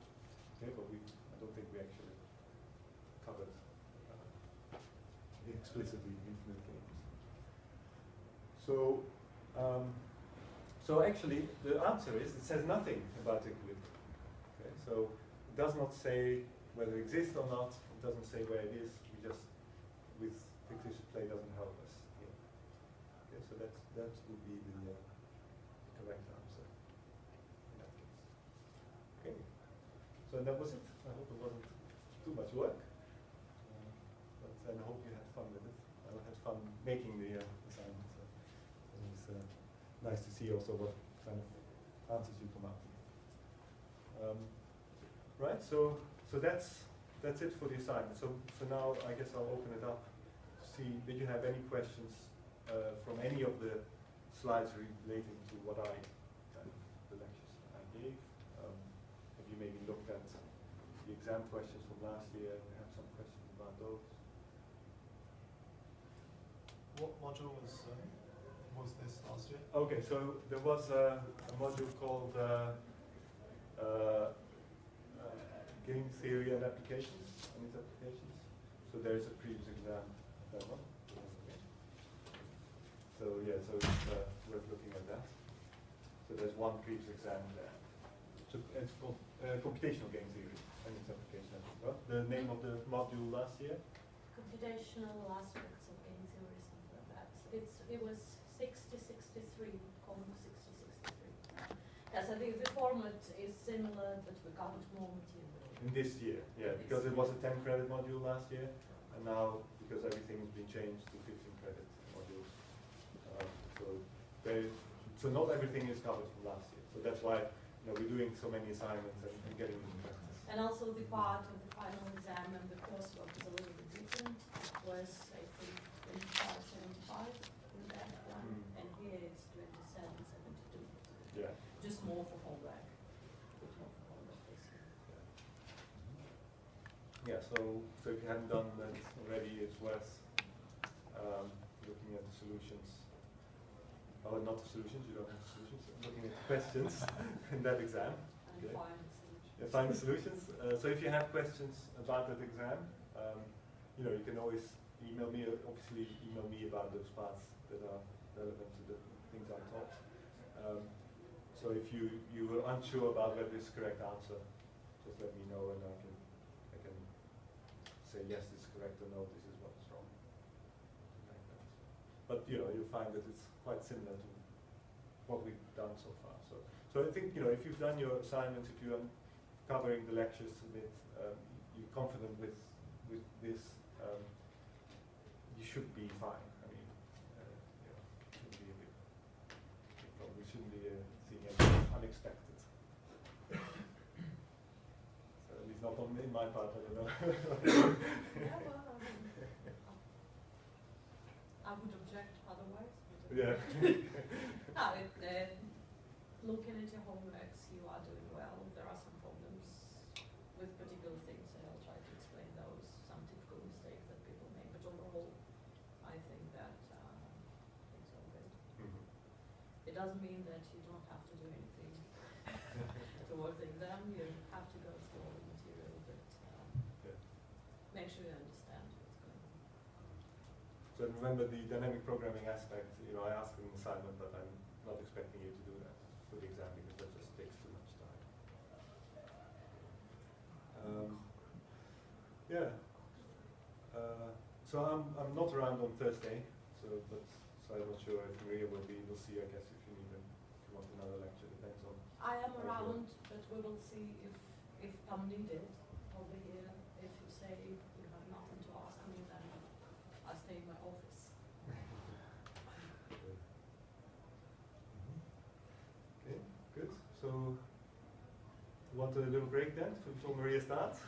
Okay, but I don't think we actually covered explicitly infinite games. So, so actually, the answer is it says nothing about equilibrium. Okay, so it does not say whether it exists or not. It doesn't say where it is. We just, with fictitious play, doesn't help us here. Okay, so that would be the correct answer in that case. Okay, so that was it. I hope it wasn't too much work, but I hope you had fun with it. I had fun making the assignment. So it was nice to see also what kind of answers you come up with. Right, so that's it for the assignment. So now I guess I'll open it up to see, did you have any questions from any of the slides relating to what the lectures I gave? Have you maybe looked at the exam questions from last year and have some questions about those? What module was this last year? Okay, so there was a module called Game Theory and Applications, and its applications. So there is a previous exam of that one. Okay. So yeah, so it's worth looking at that. So there's one previous exam there. So it's called Computational Game Theory and its application. Well, the name of the module last year? Computational aspects of game theory, something like that. It was 6063, Common 6063. Yes, I think the format is similar, but we covered more material. In this year, yeah, because it was a 10 credit module last year, and now because everything has been changed to 15 credit modules. So not everything is covered from last year. So that's why we're doing so many assignments and getting into practice. And also the part of the final exam and the coursework is a little bit different. It was, I think, 2575 in that one, and here it's 2772. Yeah. Just more for homework. Bit more for homework this year. Yeah, so if you haven't done that already, it's worth looking at the solutions. Oh, not the solutions, you don't have the solutions. Looking at the questions in that exam. And find the solution. Yeah, find the solutions. So if you have questions about that exam, you can always email me, obviously email me about those parts that are relevant to the things I taught. So if you were unsure about whether this is the correct answer, just let me know and I can say yes, this is correct, or no, this is what's wrong. Like that. But you'll find that it's quite similar to what we've done so far. So I think if you've done your assignments, if you're covering the lectures a bit, you're confident with this, you should be fine. I mean, shouldn't be a big problem. We shouldn't be seeing anything unexpected. my part, I don't know. Yeah, well, I would object otherwise. But Yeah. no, looking at your homeworks, you are doing well. There are some problems with particular things, and I'll try to explain those, some typical mistakes that people make. But overall, I think that it's all good. Mhm. It doesn't mean that you don't have to do anything towards the exam. You have to go through all the material, but Yeah. make sure you understand what's going on. So remember the dynamic programming aspect, I asked an assignment, but I'm not expecting you to do that for the exam because that just takes too much time. Yeah. So I'm not around on Thursday, so I'm not sure if Maria will be. We'll see, I guess, if you want another lecture, depends on. I am Okay. around, but we will see if I'm needed. I'll be here. If you say you have nothing to ask me, then I stay in my office. Okay, good. So, you want a little break then until Maria starts?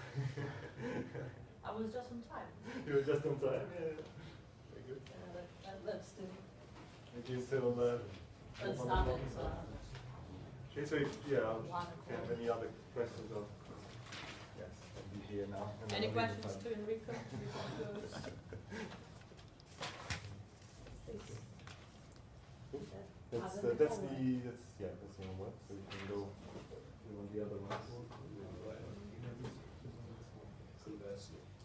I was just on time. You were just on time. Yeah. Very good. Let's do. Maybe until. Let's 1 start o'clock. at Okay, so I'll 1 if you have o'clock. any other questions on. Yes, I'll be here now. and Any I'll leave questions the to Enrico before he goes? Please. That's Other the homework. that's the homework. So you can go on the other ones.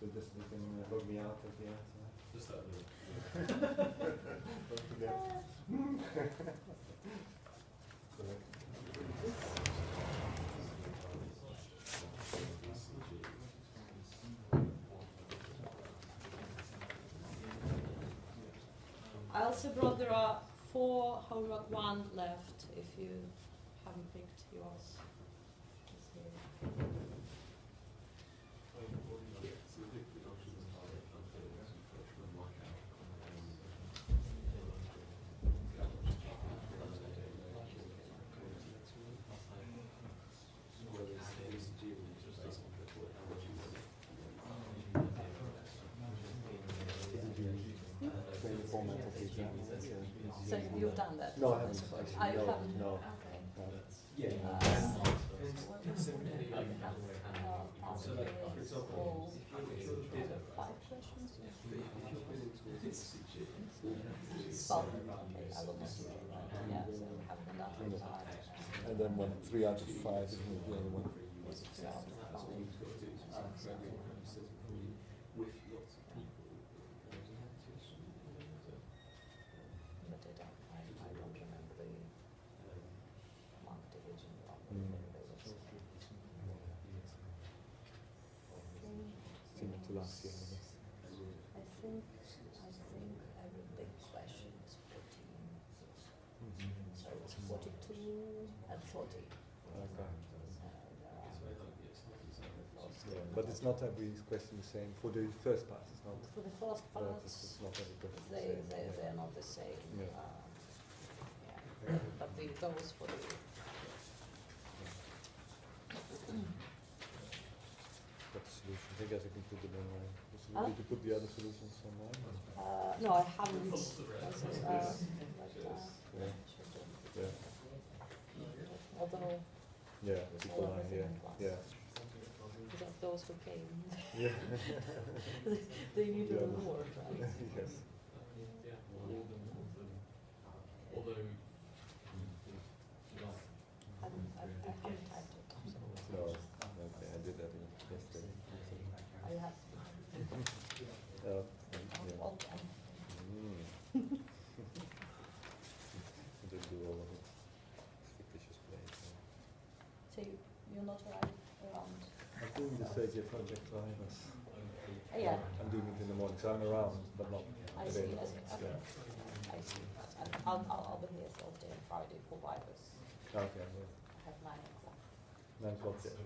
So just you can log me out at the end. Just that little. Don't forget. I also brought, there are 4 homework 1 left if you haven't picked yours. It's here. So you've done that? No, I haven't. Ah, you No, haven't? no. Okay. Yeah. It's simply like so like, for example, all if you did a 5 questions? Well, okay, I will not do it right. Yeah, so we haven't done that part. And then 3 out of 5 is the only one. Was it 3 out of 5? with lots of people. But I don't remember the mark division one. Similar to last year, I guess. I think every big question is 14. So it's 42 and 40. Okay. But it's not every question the same. For the first part, it's not. For the first part, It's not every question the they, same. they're not the same. Yeah. Yeah. But those for the What solutions? I guess I can put them online. Huh? Did you put the other solutions online? no, I haven't. Yeah. Yeah. Although Yeah. It's People all are everything here. in class. Yeah. because of those who came, Yeah. they needed Yeah. a reward, right? Yes. Although, I haven't typed it. So No. Okay, I did that yesterday. I have. Yeah. Well done. Just do all of it. It's fictitious place. So you're not around. I'm doing the Sergey project drivers. Yeah. I'm doing it in the morning, so I'm around, but not I today. see. I see. Okay. Yeah. I see. And I'll be here Thursday and Friday for Vibers. Okay. I have 9 o'clock. 9 o'clock, yeah.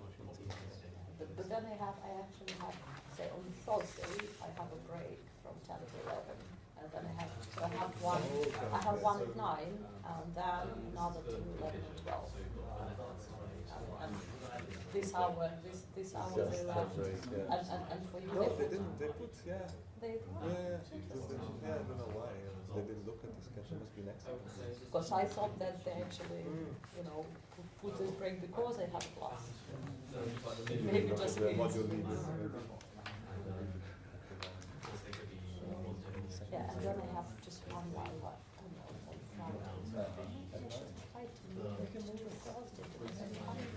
But then I actually have, say on Thursday, I have a break from 10 to 11. And then I have one at 9, and then another to 11 or 12. And this hour they Just left. have break, yeah. And for you No, they they put didn't. They put, yeah. They Yeah, I don't know why. They didn't look at the schedule. Must be next week. because I thought that they actually, you know, put this break because they have a class. Maybe Look at just the means. module leaders. Yeah, and then I have just one while left. On Friday. Try to move it to Thursday because I'm coming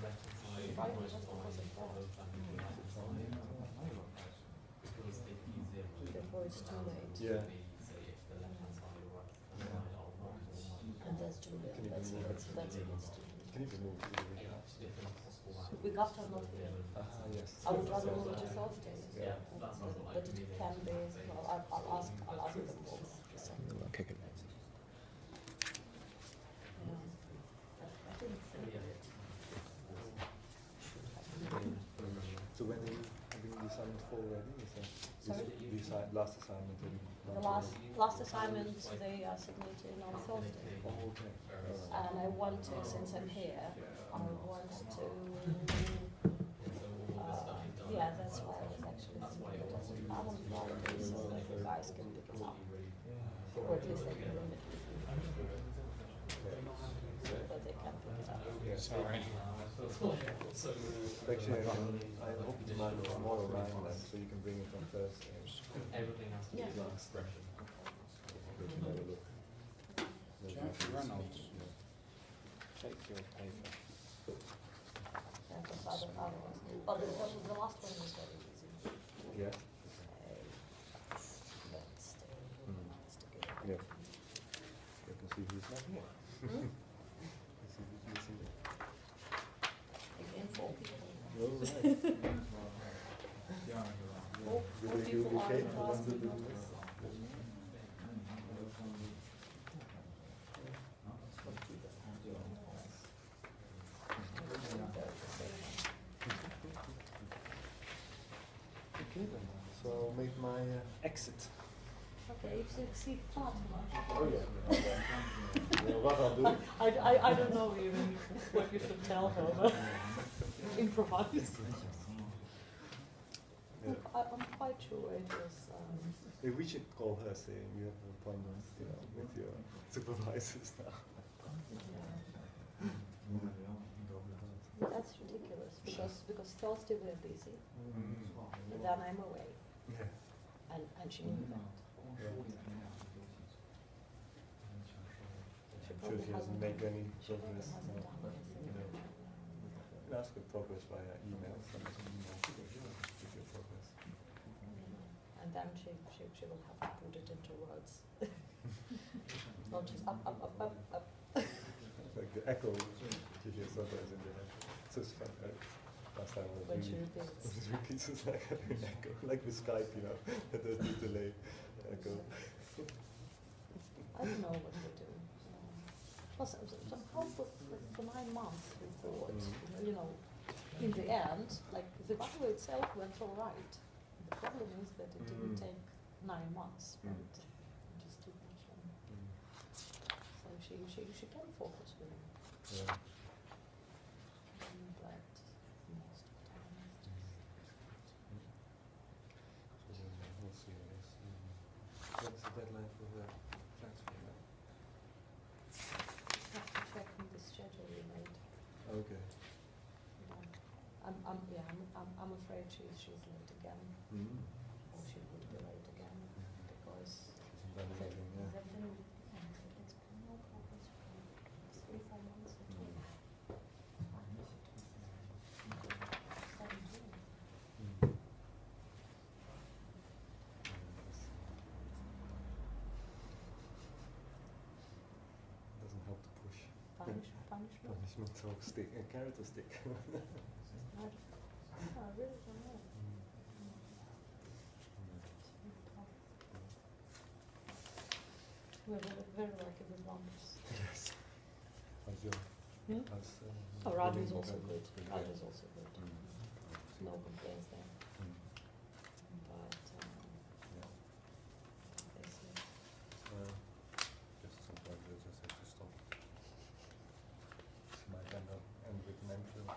Friday just because of that. Before it's too late. Yeah. And that's too late. That's it. That's it. Can you move to the week after? Week after not here. Yes. I would rather move it to Thursday. Yeah. But it can be. Well, I'll ask them both. Okay, good. Yeah. I didn't think of it. So when are you having the assignment for already? Sorry? The last assignment? The last assignment they are submitting on Thursday. Oh, okay. And I want to, since I'm here, I want to, yeah, that's why I was actually thinking it doesn't come on Friday, so that the guys can pick it up. Or at least they can limit it. But they can pick it up. Sorry. Actually, I hope tomorrow 9 then, so you can bring it on Thursday. Everything has to be Yeah. expression. We can have a look. Jeff Reynolds. Take your paper. Yeah, because otherwise, but the last one was very easy. Yeah. Wednesday. Yeah. You can see who's not here. Hmm? You see who's missing. Again, 4 people. Oh, right. Four You people are okay? in You class want to with do numbers. Okay then. So I'll make my exit. Okay, if you see Fatima. Oh yeah. Well, what I'll do? I don't know even what you should tell her, but improvise. Yeah. I'm quite sure it was. Maybe we should call her saying you have an appointment, with your supervisors now. That's ridiculous because Thursday we're busy, and then I'm away, Yeah. and she knew that. She I'm sure probably she hasn't hasn't made done- any she probably progress. hasn't No. done anything. No. Ask her progress via email. Send us an email with your progress. And then she will have to put it into words, not just up. Like the echo you hear sometimes in your head. So it's fun. Last time I was When she really, repeats. it repeats, it's like having an echo, like with Skype, that there's the delay echo. I don't know what we do. Well, somehow for 9 months we thought, in the end, like the value itself went all right. The problem is that it didn't take 9 months, Mm. right? It just took much longer. So she can focus really, Yeah. but most of the time it's just. So we'll see, I guess. What's the deadline for the transfer? Have to check in the schedule we made. Okay. I'm afraid she's late again, Mm-hmm. or she would be late again, because Isn't that amazing, yeah. it's been no progress for 3-4 months at all. Starting June. Mm. Doesn't help to push. Punishment? Punishment or stick, a carrot or stick. I really don't know. We're very lucky with numbers. Yes. How's your? Hmm? How's, Oh, Raju is Raju also good. good? Raju is also good. Mm. No complaints there. Mm. But Yeah. they say Just sometimes they just have to stop. She might end with an MPhil.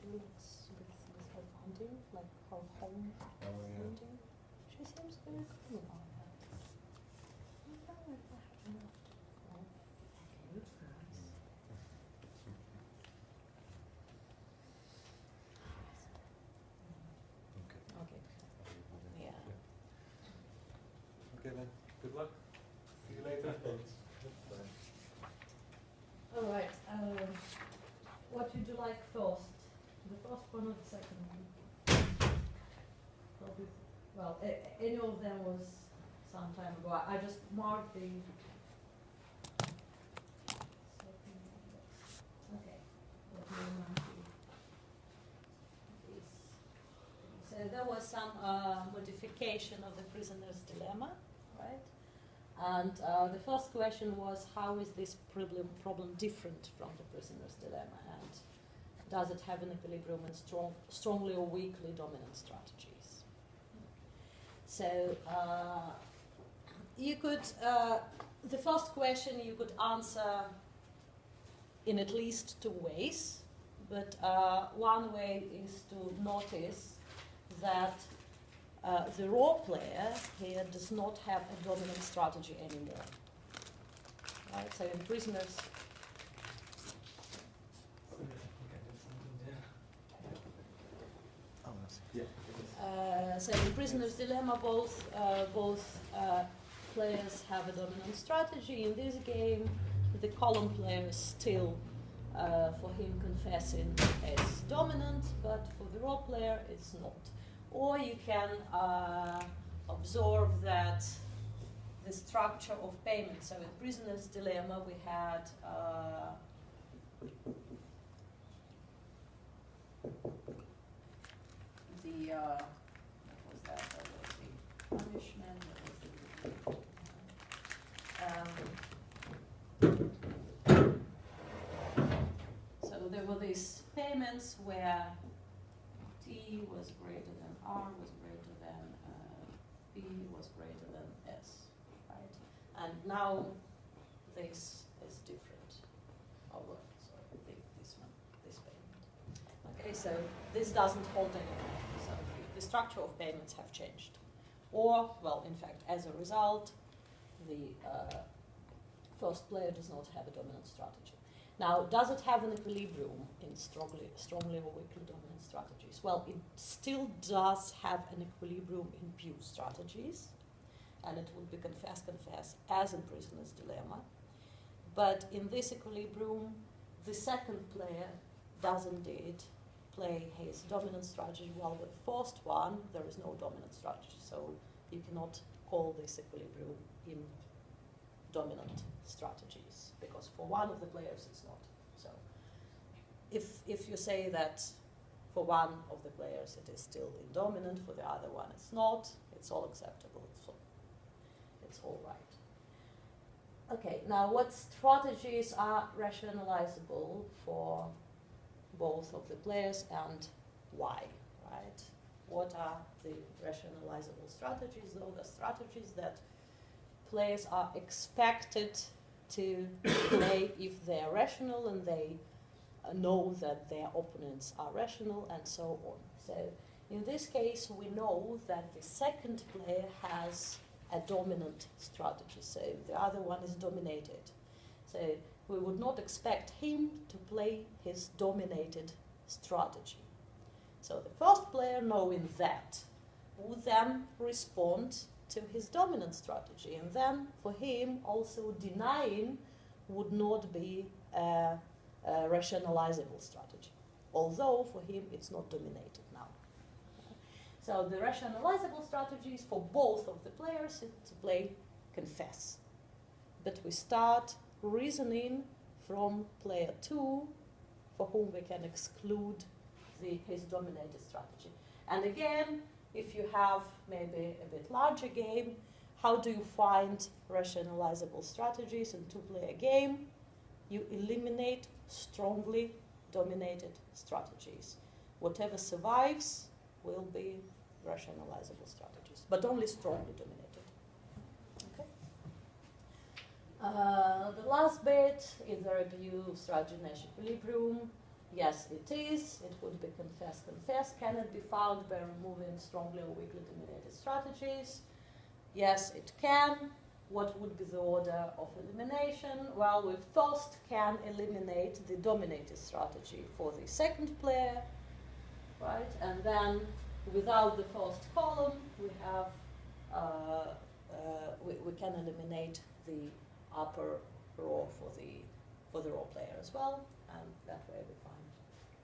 relates with her founding, like her home Oh, yeah. founding. She seems very cool on that. Okay, nice. Okay. Okay. Yeah. Okay then. Good luck. See you later. All right. What would you like first? The first one or the second one? Probably. Well, any of them was some time ago. I just marked the. Okay. Let me remind you. So there was some modification of the prisoner's dilemma, right? And the first question was, how is this problem different from the prisoner's dilemma, and does it have an equilibrium and strongly or weakly dominant strategies? So you could, the first question you could answer in at least two ways, but one way is to notice that the role player here does not have a dominant strategy anymore. Right? So in prisoners, Oh, that's so in prisoner's dilemma, both players have a dominant strategy. In this game, the column player is still, for him, confessing as dominant, but for the role player, it's not. Or you can observe that the structure of payment. So in prisoner's dilemma, we had what was that? That was the punishment. So there were these payments where T was greater than R was greater than B was greater than S, right? And now this is different. Oh, well, sorry, this one, this payment. Okay, so this doesn't hold anymore. So the structure of payments have changed. Or, well, in fact, as a result, the first player does not have a dominant strategy. Now, does it have an equilibrium in strongly or weakly dominant strategies? Well, it still does have an equilibrium in pure strategies, and it will be confess as in prisoner's dilemma. But in this equilibrium, the second player does indeed play his dominant strategy, while with the first one, there is no dominant strategy. So you cannot call this equilibrium in dominant strategies, because for one of the players it's not. So if you say that for one of the players it is still in dominant, for the other one it's not, it's all acceptable, so it's all right. Okay, now what strategies are rationalizable for both of the players and why, right? What are the rationalizable strategies? Those are strategies that players are expected to play if they are rational, and they know that their opponents are rational, and so on. So in this case, we know that the second player has a dominant strategy, so the other one is dominated. So we would not expect him to play his dominated strategy. So the first player, knowing that, would then respond to his dominant strategy, and then for him also denying would not be a rationalizable strategy, although for him it's not dominated now. So the rationalizable strategies for both of the players is to play confess, but we start reasoning from player 2, for whom we can exclude his dominated strategy. And again, if you have maybe a bit larger game, how do you find rationalizable strategies in two-player game? You eliminate strongly dominated strategies. Whatever survives will be rationalizable strategies, but only strongly dominated. Okay. The last bit is the review of strategy Nash equilibrium. Yes, it is. It would be confess. Can it be found by removing strongly or weakly dominated strategies? Yes, it can. What would be the order of elimination? Well, we first can eliminate the dominated strategy for the second player, right? And then, without the first column, we have we can eliminate the upper row for the raw player as well, and that way we find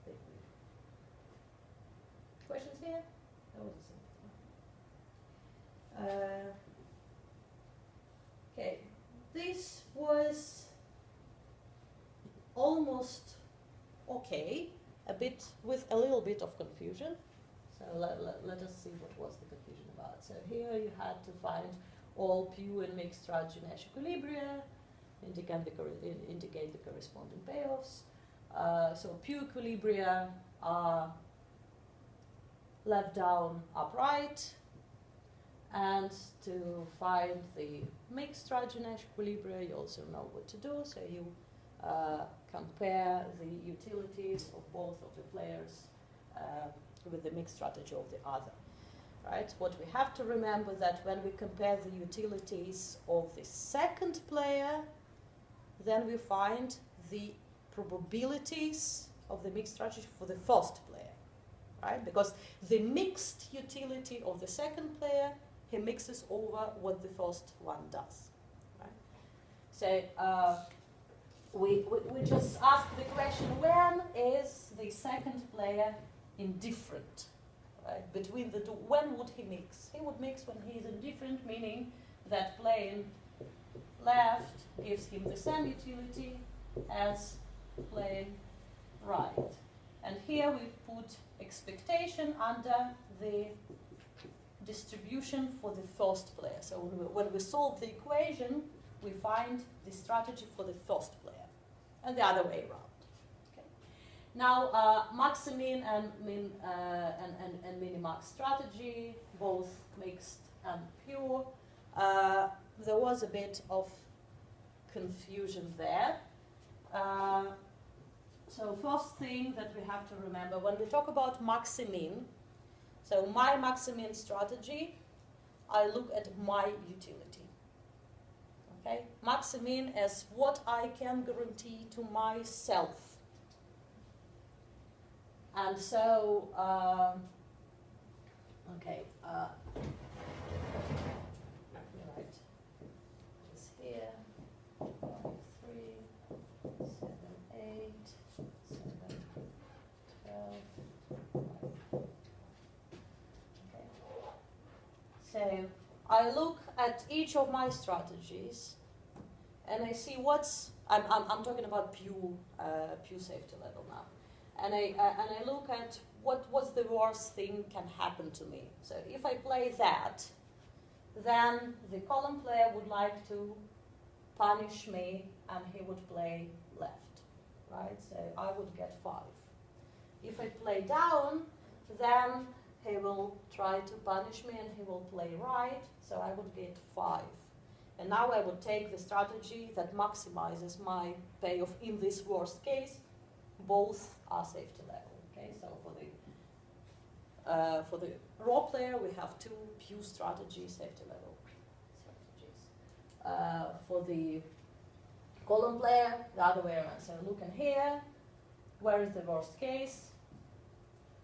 the equilibrium. Questions here? That was a simple one. Okay, this was almost okay, with a little bit of confusion. So let us see what was the confusion about. So here you had to find all pure and mixed strategy Nash equilibria, indicate the corresponding payoffs. So pure equilibria are left down, upright. And to find the mixed strategy Nash equilibria, you also know what to do. So you compare the utilities of both of the players with the mixed strategy of the other. Right? What we have to remember that when we compare the utilities of the second player, then we find the probabilities of the mixed strategy for the first player. Right? Because the mixed utility of the second player, he mixes over what the first one does. Right? So we just ask the question, when is the second player indifferent? Right? Between the two, when would he mix? He would mix when he is indifferent, meaning that playing left gives him the same utility as playing right. And here we put expectation under the distribution for the first player. So when we solve the equation, we find the strategy for the first player, and the other way around. Okay. Now, maximin and minimax strategy, both mixed and pure. There was a bit of confusion there. So first thing that we have to remember when we talk about maximin, so my maximin strategy, I look at my utility. Okay, maximin as what I can guarantee to myself. And so, okay, right, this here, 5, 3, 7, 8, 7, 12, 5. So I look at each of my strategies, and I see what's. I'm talking about pure safety level now, and I look at what's the worst thing can happen to me. So if I play that, then the column player would like to punish me, and he would play left, right? So I would get 5. If I play down, then he will try to punish me and he will play right, so I would get 5. And now I would take the strategy that maximizes my payoff in this worst case. Both are safety level. Okay, so for the raw player, we have 2 pure strategy safety level strategies. For the column player, the other way around. So look in here, where is the worst case?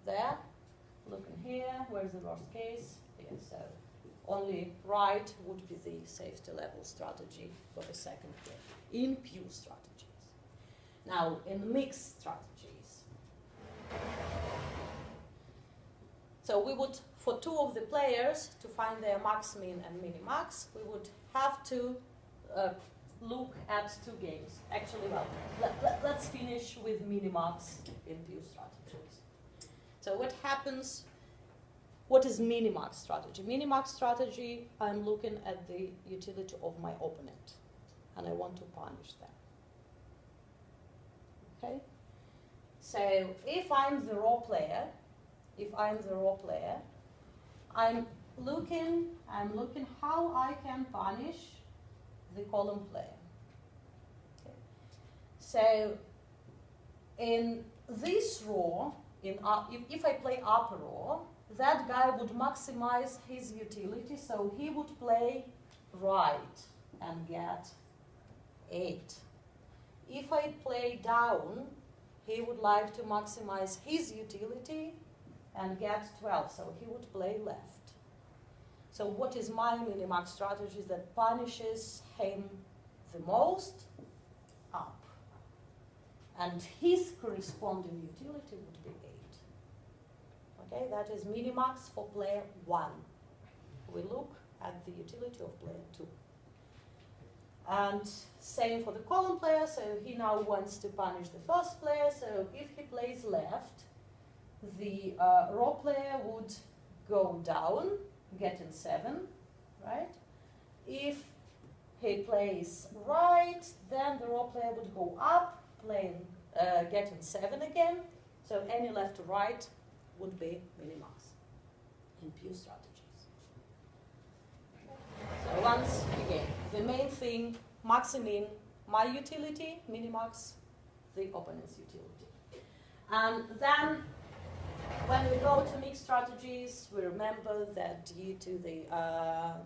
There. Look in here, where's the worst case? Here, so only right would be the safety level strategy for the second player in pure strategies. Now, in mixed strategies, so we would, for 2 of the players, to find their max-min and minimax, we would have to look at 2 games. Actually, well, let's finish with minimax in pure strategies. So what happens, what is minimax strategy? Minimax strategy, I'm looking at the utility of my opponent, and I want to punish them. Okay? So if I'm the raw player, I'm looking how I can punish the column player. Okay? So in this row, if I play upper row, that guy would maximize his utility, so he would play right and get 8. If I play down, he would like to maximize his utility and get 12, so he would play left. So what is my minimax strategy that punishes him the most? Up. And his corresponding utility would be 8. Okay, that is minimax for player 1. We look at the utility of player 2. And same for the column player, so he now wants to punish the first player, so if he plays left, the row player would go down, getting 7, right? If he plays right, then the row player would go up, getting 7 again, so any left or right would be minimax in pure strategies. So once again, the main thing, maximin my utility, minimax the opponent's utility. And then when we go to mixed strategies, we remember that due to the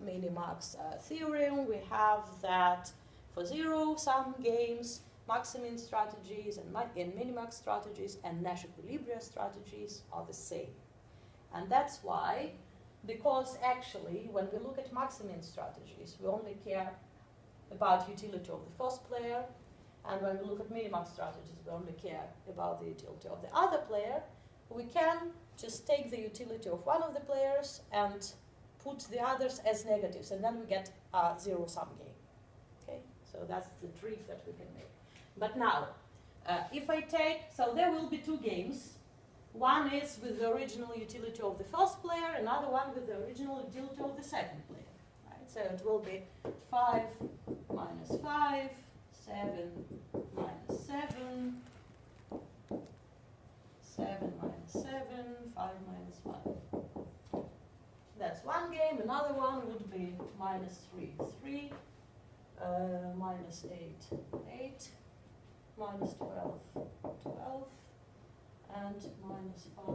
minimax theorem, we have that for zero-sum games, maximin strategies and minimax strategies and Nash equilibria strategies are the same. And that's why, because actually when we look at maximin strategies, we only care about utility of the first player, and when we look at minimax strategies, we only care about the utility of the other player. We can just take the utility of one of the players and put the others as negatives, and then we get a zero-sum game. Okay, so that's the trick that we can make. But now, if I take, so there will be 2 games. One is with the original utility of the first player, another one with the original utility of the second player. Right? So it will be 5 minus 5, 7 minus 7, 7 minus 7, 5 minus 5. That's one game. Another one would be minus 3, 3, minus 8, 8, minus 12, 12, and minus 5,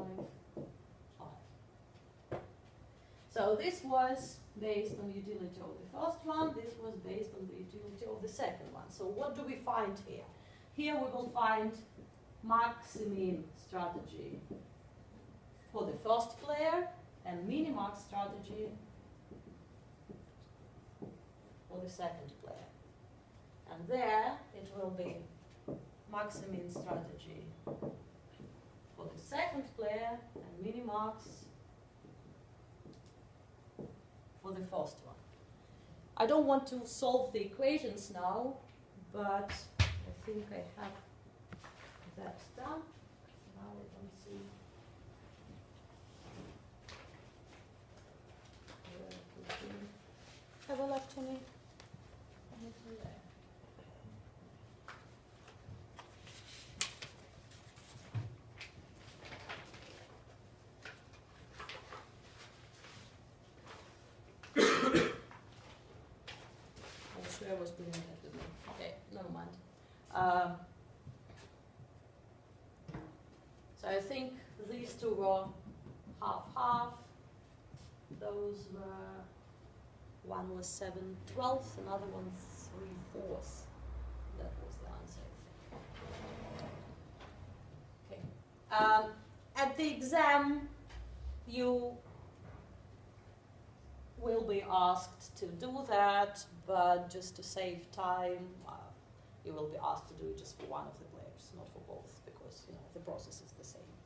5. So this was based on the utility of the first one. This was based on the utility of the second one. So what do we find here? Here we will find maximin strategy for the first player and minimax strategy for the second player. And there it will be maximin strategy for the second player and minimax for the first one. I don't want to solve the equations now, but I think I have that done. Now I don't see where it could be. Have I left any? Anything there? I was doing that with me. Okay, never mind. So I think these two were half-half. Those were, one was 7/12, another one 3/4. That was the answer, I think. Okay. At the exam, you will be asked to do that, but just to save time, you will be asked to do it just for one of the players, not for both, because the process is the same.